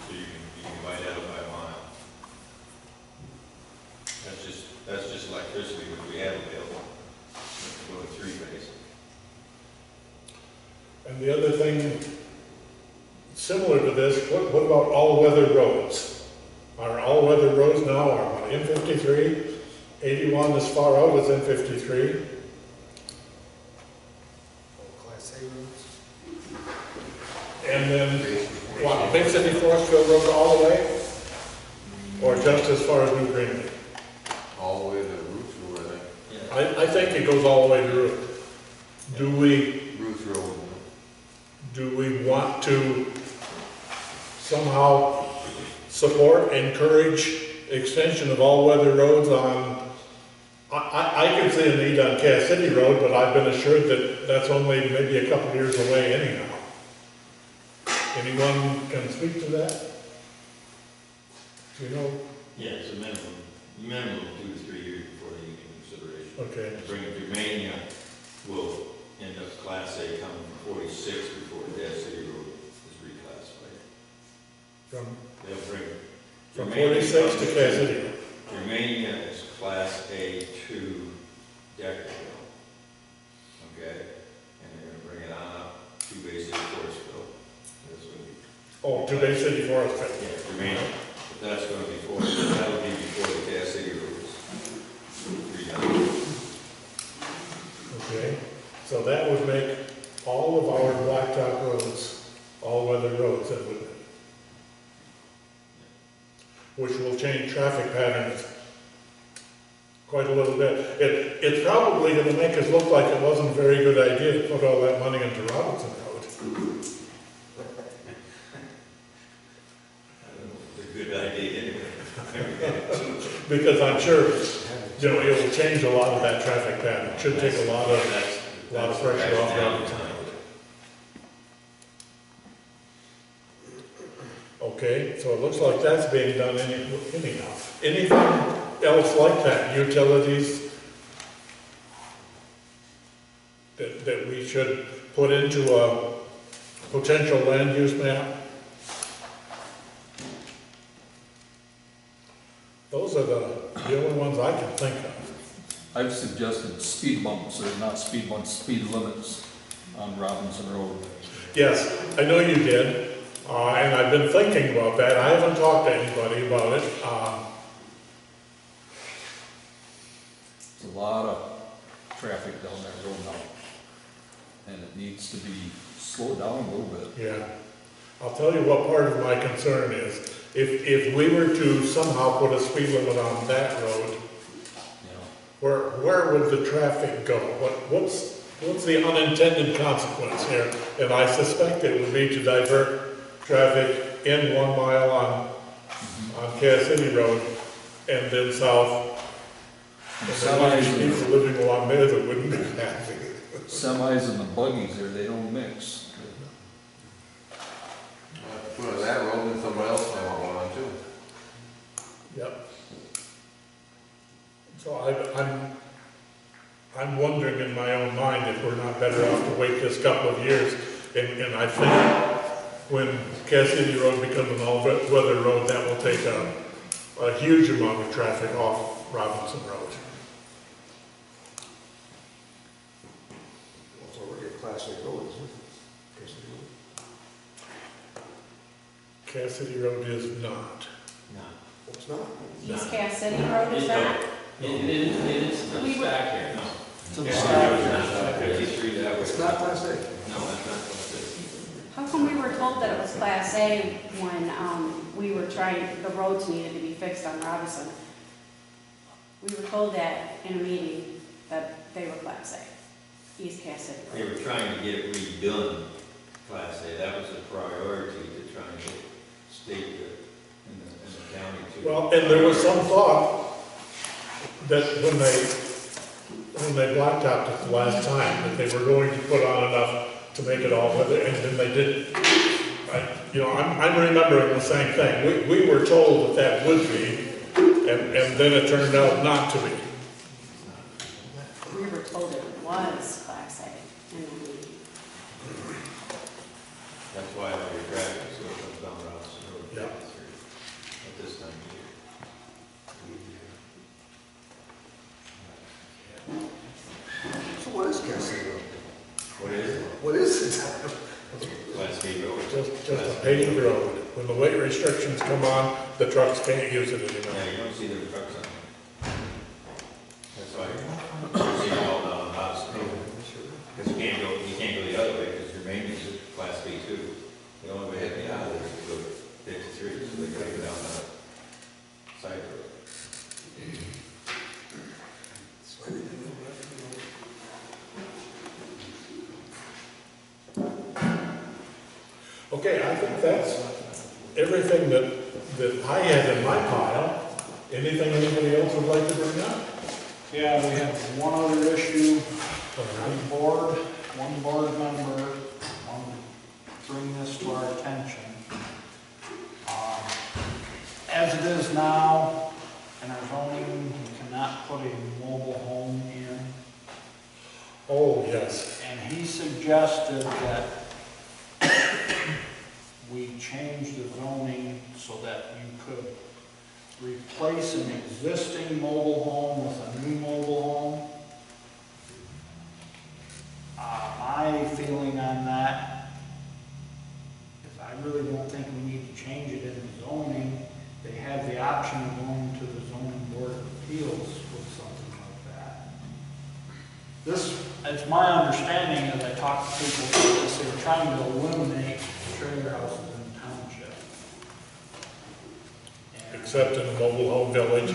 So you can divide that up by a mile. That's just electricity which we have available. Go to three-phase. And the other thing, similar to this, what about all-weather roads? Our all-weather roads now are what, M53, 81 as far out as M53. Class A roads. And then, what, Big City Forestville Road all the way? Or just as far as New Greenleaf? All the way to Roots Road, I think. I think it goes all the way to Route. Roots Road. Do we want to somehow support, encourage extension of all-weather roads on, I can see a need on Cass City Road, but I've been assured that that's only maybe a couple of years away anyhow. Anyone can speak to that? Do you know? Yeah, it's a minimum of 2 to 3 years before they get consideration. Okay. Bring it to Mania, will end up Class A coming from 46 before the Cass City Road is reclassified. They'll bring it. From 46 to Cass City. Germania is Class A2 Deckerville. Okay? And they're gonna bring it on up to Bay City Forestville. That's gonna be. Oh, to Bay City Forestville. Yeah, Germania. But that's gonna be that'll be before the Cass City Road is redone. Okay, so that would make all of our blacktop roads all-weather roads, that would, which will change traffic patterns quite a little bit. It's probably going to make us look like it wasn't a very good idea to put all that money into Robinson Road. It's a good idea anyway. Because I'm sure, it will change a lot of that traffic pattern. It should take a lot of pressure off Robinson Road. Okay, so it looks like that's being done anyhow. Anything else like that, utilities, that we should put into a potential land use map? Those are the only ones I can think of. I've suggested speed bumps, or not speed bumps, speed limits on Robinson Road. Yes, I know you did, and I've been thinking about that. I haven't talked to anybody about it. There's a lot of traffic down that road now, and it needs to be slowed down a little bit. Yeah, I'll tell you what part of my concern is. If we were to somehow put a speed limit on that road, where would the traffic go? What's the unintended consequence here? And I suspect it would be to divert traffic in 1 mile on Cass City Road and then south. And then people living along there that wouldn't be happy. Semis and the buggies there, they don't mix. Well, that road and somewhere else I want one on too. Yep. So I'm wondering in my own mind if we're not better off to wait this couple of years. And I think when Cassidy Road becomes an all-weather road, that will take a huge amount of traffic off Robinson Road. It's already a class A road, isn't it? Cassidy Road is not. No. It's not. East Cassidy Road is that? It is, We it's were- back here, no. To the Yeah, side. 53 that way. It's not class A. No, that's not what How come we were told that it was Class A when we were trying, the roads needed to be fixed on Robinson? We were told that in a meeting that they were Class A, East Cassidy They Road. were trying to get it redone, Class A. That was a priority to try and get state in the county to. Well, and there was some thought that when they blacktopped it the last time, that they were going to put on enough to make it all weather, and then they didn't. I'm remembering the same thing. We were told that would be, and then it turned out not to be. We were told it was Class A in the meeting. That's why all your traffic so it comes down Robinson Road. Yeah. At this time of year. So what is Cassidy Road? What is it? What is it? Class B road. Just a paved road. When the weight restrictions come on, the trucks can't use it anymore. Yeah, you don't see the trucks on it. That's why you see it all down Robinson Road. Because you can't go the other way because your maintenance is Class B too. The only way to get out of there is to go 53, so they gotta go down that side road. Okay, I think that's everything that I had in my pile. Anything anybody else would like to bring up? Yeah, we have one other issue. One board member wanted to bring this to our attention. As it is now, in our zoning, you cannot put a mobile home in. Oh, yes. And he suggested that we change the zoning so that you could replace an existing mobile home with a new mobile home. My feeling on that is I really don't think we need to change it in the zoning. They have the option of going to the zoning board of appeals with something like that. It's my understanding as I talk to people about this, they're trying to eliminate trailer houses in the township. Except in the mobile home village,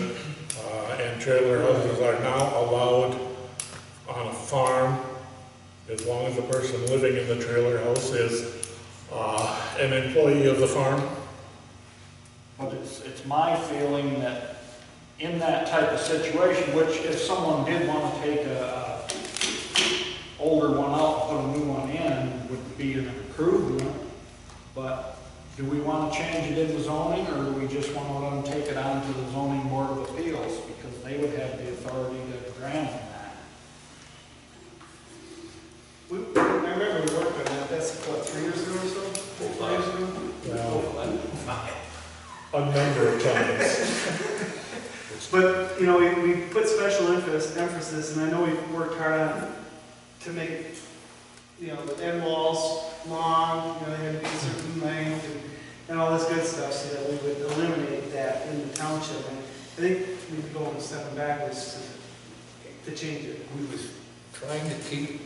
and trailer houses are now allowed on a farm as long as the person living in the trailer house is an employee of the farm. But it's my feeling that in that type of situation, which if someone did want to take a older one out, put a new one in, would be an improved one. But do we want to change it in the zoning, or do we just want to let them take it on to the zoning board of appeals? Because they would have the authority to grant them that. I remember we worked on that, that's what, 3 years ago or so? 4 years ago? A number of times. But, we put special emphasis, and I know we've worked hard on to make, the end walls long, they had to be a certain length and all this good stuff, so that we would eliminate that in the township. And I think we'd go and stepping backwards to change it. We was trying to keep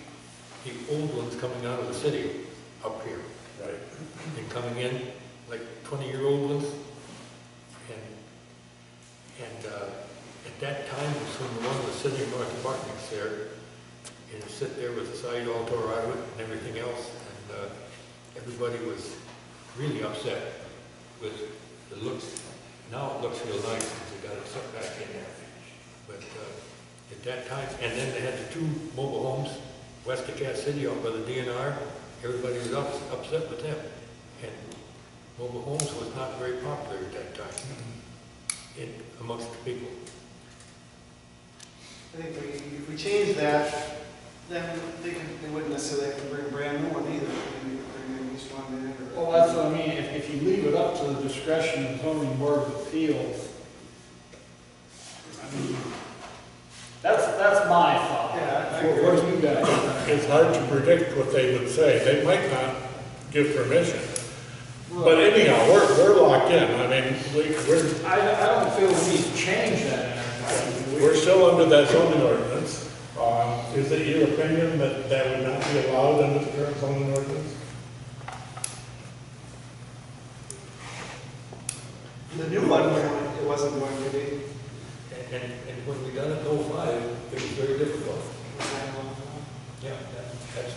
the old ones coming out of the city up here. Right. And coming in, like 20-year-old ones. And at that time, it was when the one was sitting in North Apartments there, and it sit there with the side all tore out of it and everything else. And everybody was really upset with the looks. Now it looks real nice because they got it set back in there. But at that time, and then they had the 2 mobile homes west of Cass City out by the DNR. Everybody was upset with them. And Mobile homes was not very popular at that time amongst the people. I think if we change that, then they wouldn't necessarily have to bring a brand new one either. Maybe bring a used one in or. Well, that's what I mean, if you leave it up to the discretion of zoning board of appeals, I mean, that's my thought. Yeah, I What do you guys think? It's hard to predict what they would say. They might not give permission. But anyhow, we're locked in. I mean, we're, I don't feel we need to change that in our code. we're still under that zoning ordinance. Is it your opinion that that would not be allowed under the current zoning ordinance? The new one, it wasn't going to be. And when we done it in 05, it was very difficult. Yeah, that's.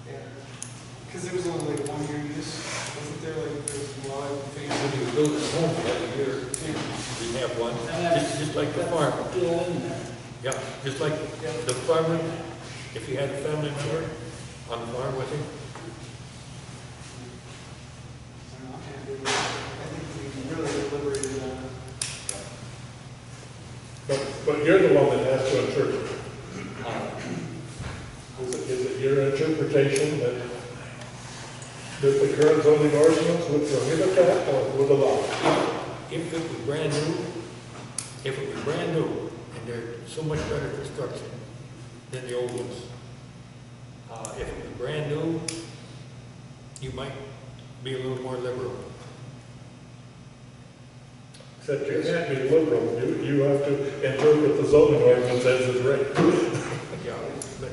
Yeah. Because there was only like 1 year use, wasn't there? Like there was a lot of things. When you build a home for that year, we have one, just like the farm. Still in there. Yeah, just like the farmer, if you had a family member on the farm with him. I think we really deliberated on it. But you're the one that has to interpret. Is it your interpretation that the current zoning ordinance would prohibit that or would allow it? If it was brand new, and they're so much better construction than the old ones. If it was brand new, you might be a little more liberal. Except you can't be liberal. You have to interpret the zoning ordinance as it's written. Yeah, but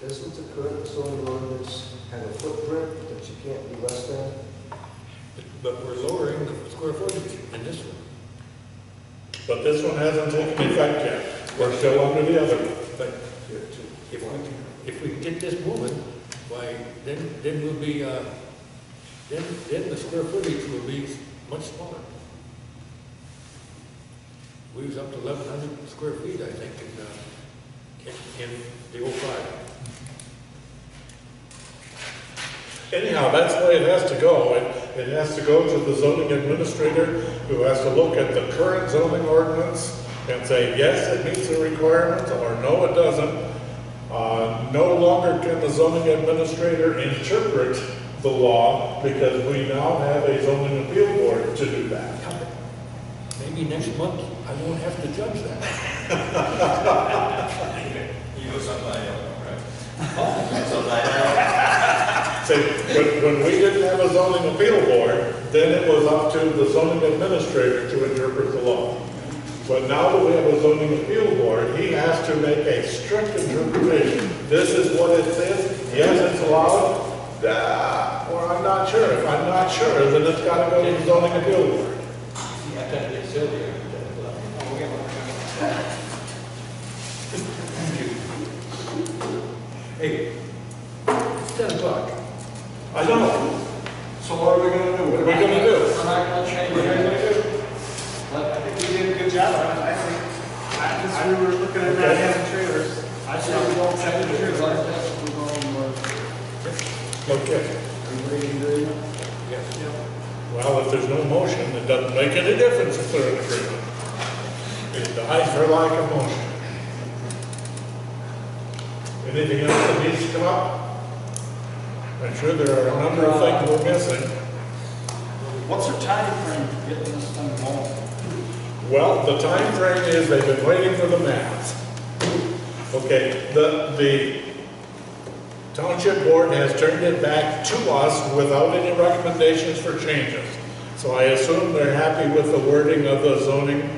Doesn't the current zoning ordinance have a footprint that you can't be less than? But we're lowering the square footage in this one. But this one hasn't taken effect yet. We're still under the other one. But if we get this moving, why, then we'll be, then the square footage will be much smaller. We was up to 1,100 square feet, I think, in the 05. Anyhow, that's the way it has to go. It has to go to the zoning administrator who has to look at the current zoning ordinance and say, yes, it meets the requirements, or no, it doesn't. No longer can the zoning administrator interpret the law because we now have a zoning appeal board to do that. Maybe next month I won't have to judge that. You know something I don't know, right? Something I know. See, when we didn't have a zoning appeal board, then it was up to the zoning administrator to interpret the law. But now that we have a zoning appeal board, he has to make a strict interpretation. This is what it says. Yes, it's allowed. Or I'm not sure. If I'm not sure, then it's got to go to the zoning appeal board. I thought they said they Hey, it's 10 o'clock. I know. So what are we gonna do? What are we gonna do? We're not gonna change it. I think we did a good job on it, I think. Because we were looking at not having trailers. I say we don't change it, because I think we're going with. Okay. Everybody in agreement? Yes. Well, if there's no motion, it doesn't make any difference if they're in agreement. It dies for lack of motion. Anything else that needs to come up? I'm sure there are a number of things we're missing. What's the time frame for getting this thing going? Well, the time frame is they've been waiting for the maps. Okay, the Township Board has turned it back to us without any recommendations for changes. So I assume they're happy with the wording of the zoning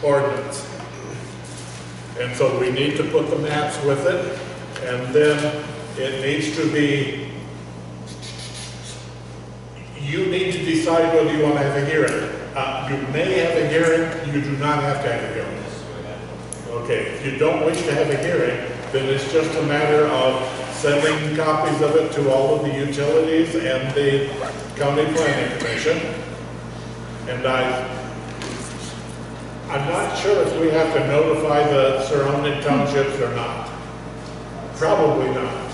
ordinance. And so we need to put the maps with it, and then it needs to be, you need to decide whether you want to have a hearing. You may have a hearing, you do not have to have a hearing. Okay, if you don't wish to have a hearing, then it's just a matter of sending copies of it to all of the utilities and the county planning commission. And I'm not sure if we have to notify the surrounding townships or not. Probably not.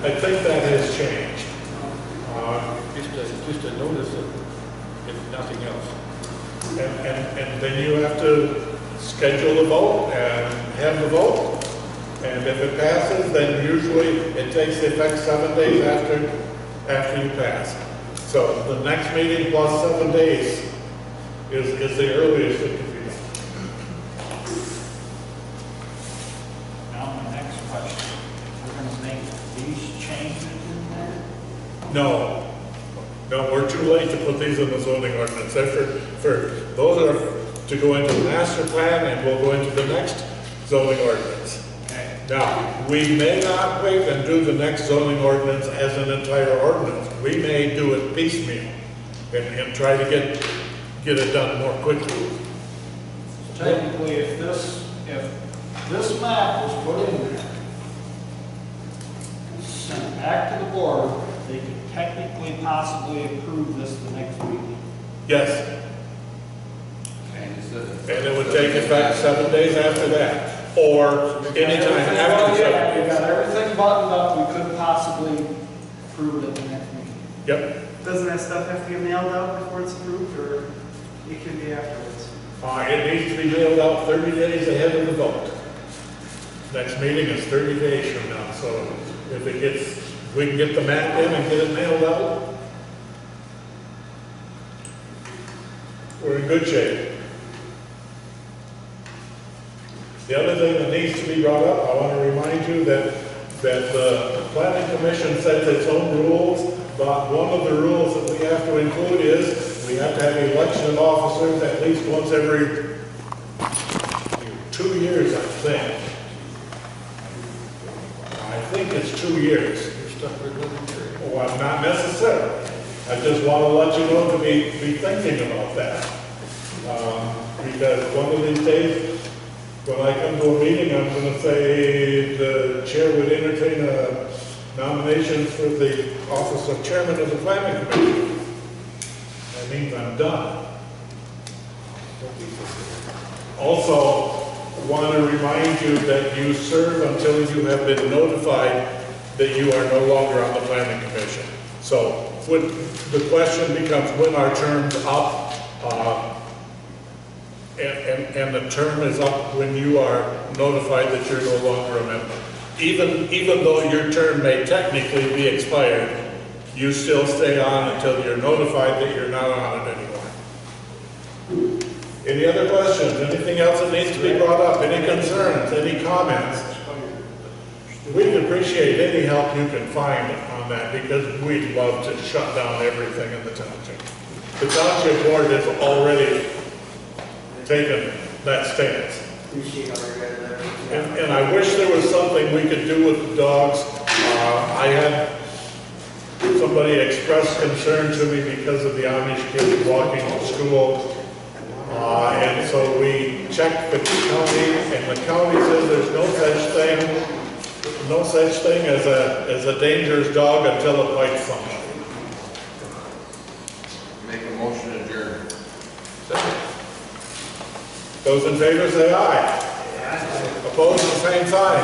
I think that has changed. Just a notice of, if nothing else. And then you have to schedule a vote and have the vote. And if it passes, then usually it takes effect 7 days after you pass. So the next meeting plus 7 days is the earliest it can be done. Now, my next question, we're gonna make these changes in there? No, we're too late to put these in the zoning ordinance. Those are to go into the master plan and we'll go into the next zoning ordinance. Okay. Now, we may not wait and do the next zoning ordinance as an entire ordinance. We may do it piecemeal and try to get it done more quickly. So technically, if this map was put in there, and sent back to the board, they could technically possibly approve this the next meeting. Yes, And it's and it would take effect 7 days after that, or anytime after 7 Yeah, we days. got everything buttoned up, we could possibly approve it at the next meeting. Yep, Doesn't that stuff have to get mailed out before it's approved, or it can be afterwards? it needs to be mailed out 30 days ahead of the vote. Next meeting is 30 days from now, so if we can get the map in and get it mailed out, we're in good shape. The other thing that needs to be brought up, I want to remind you that the planning commission sets its own rules, but one of the rules that we have to include is we have to have election of officers at least once every 2 years, I think. I think it's 2 years. You're stuck with another year. Well, not necessarily. I just want to let you know to be thinking about that. Because one of these days, when I come to a meeting, I'm going to say the chair would entertain a nomination for the office of chairman of the planning commission. That means I'm done. Also, want to remind you that you serve until you have been notified that you are no longer on the planning commission. So when the question becomes when our term's up, and the term is up when you are notified that you're no longer a member. Even though your term may technically be expired, you still stay on until you're notified that you're not on it anymore. Any other questions? Anything else that needs to be brought up? Any concerns? Any comments? We'd appreciate any help you can find on that because we'd love to shut down everything in the township. The township board has already taken that stance. Appreciate all your guys' efforts. And I wish there was something we could do with the dogs. I had somebody express concern to me because of the Amish kids walking to school. And so we checked the county, and the county says there's no such thing as a dangerous dog until it bites somebody. Make a motion to adjourn. Those in favor say aye. Opposed, the same sign.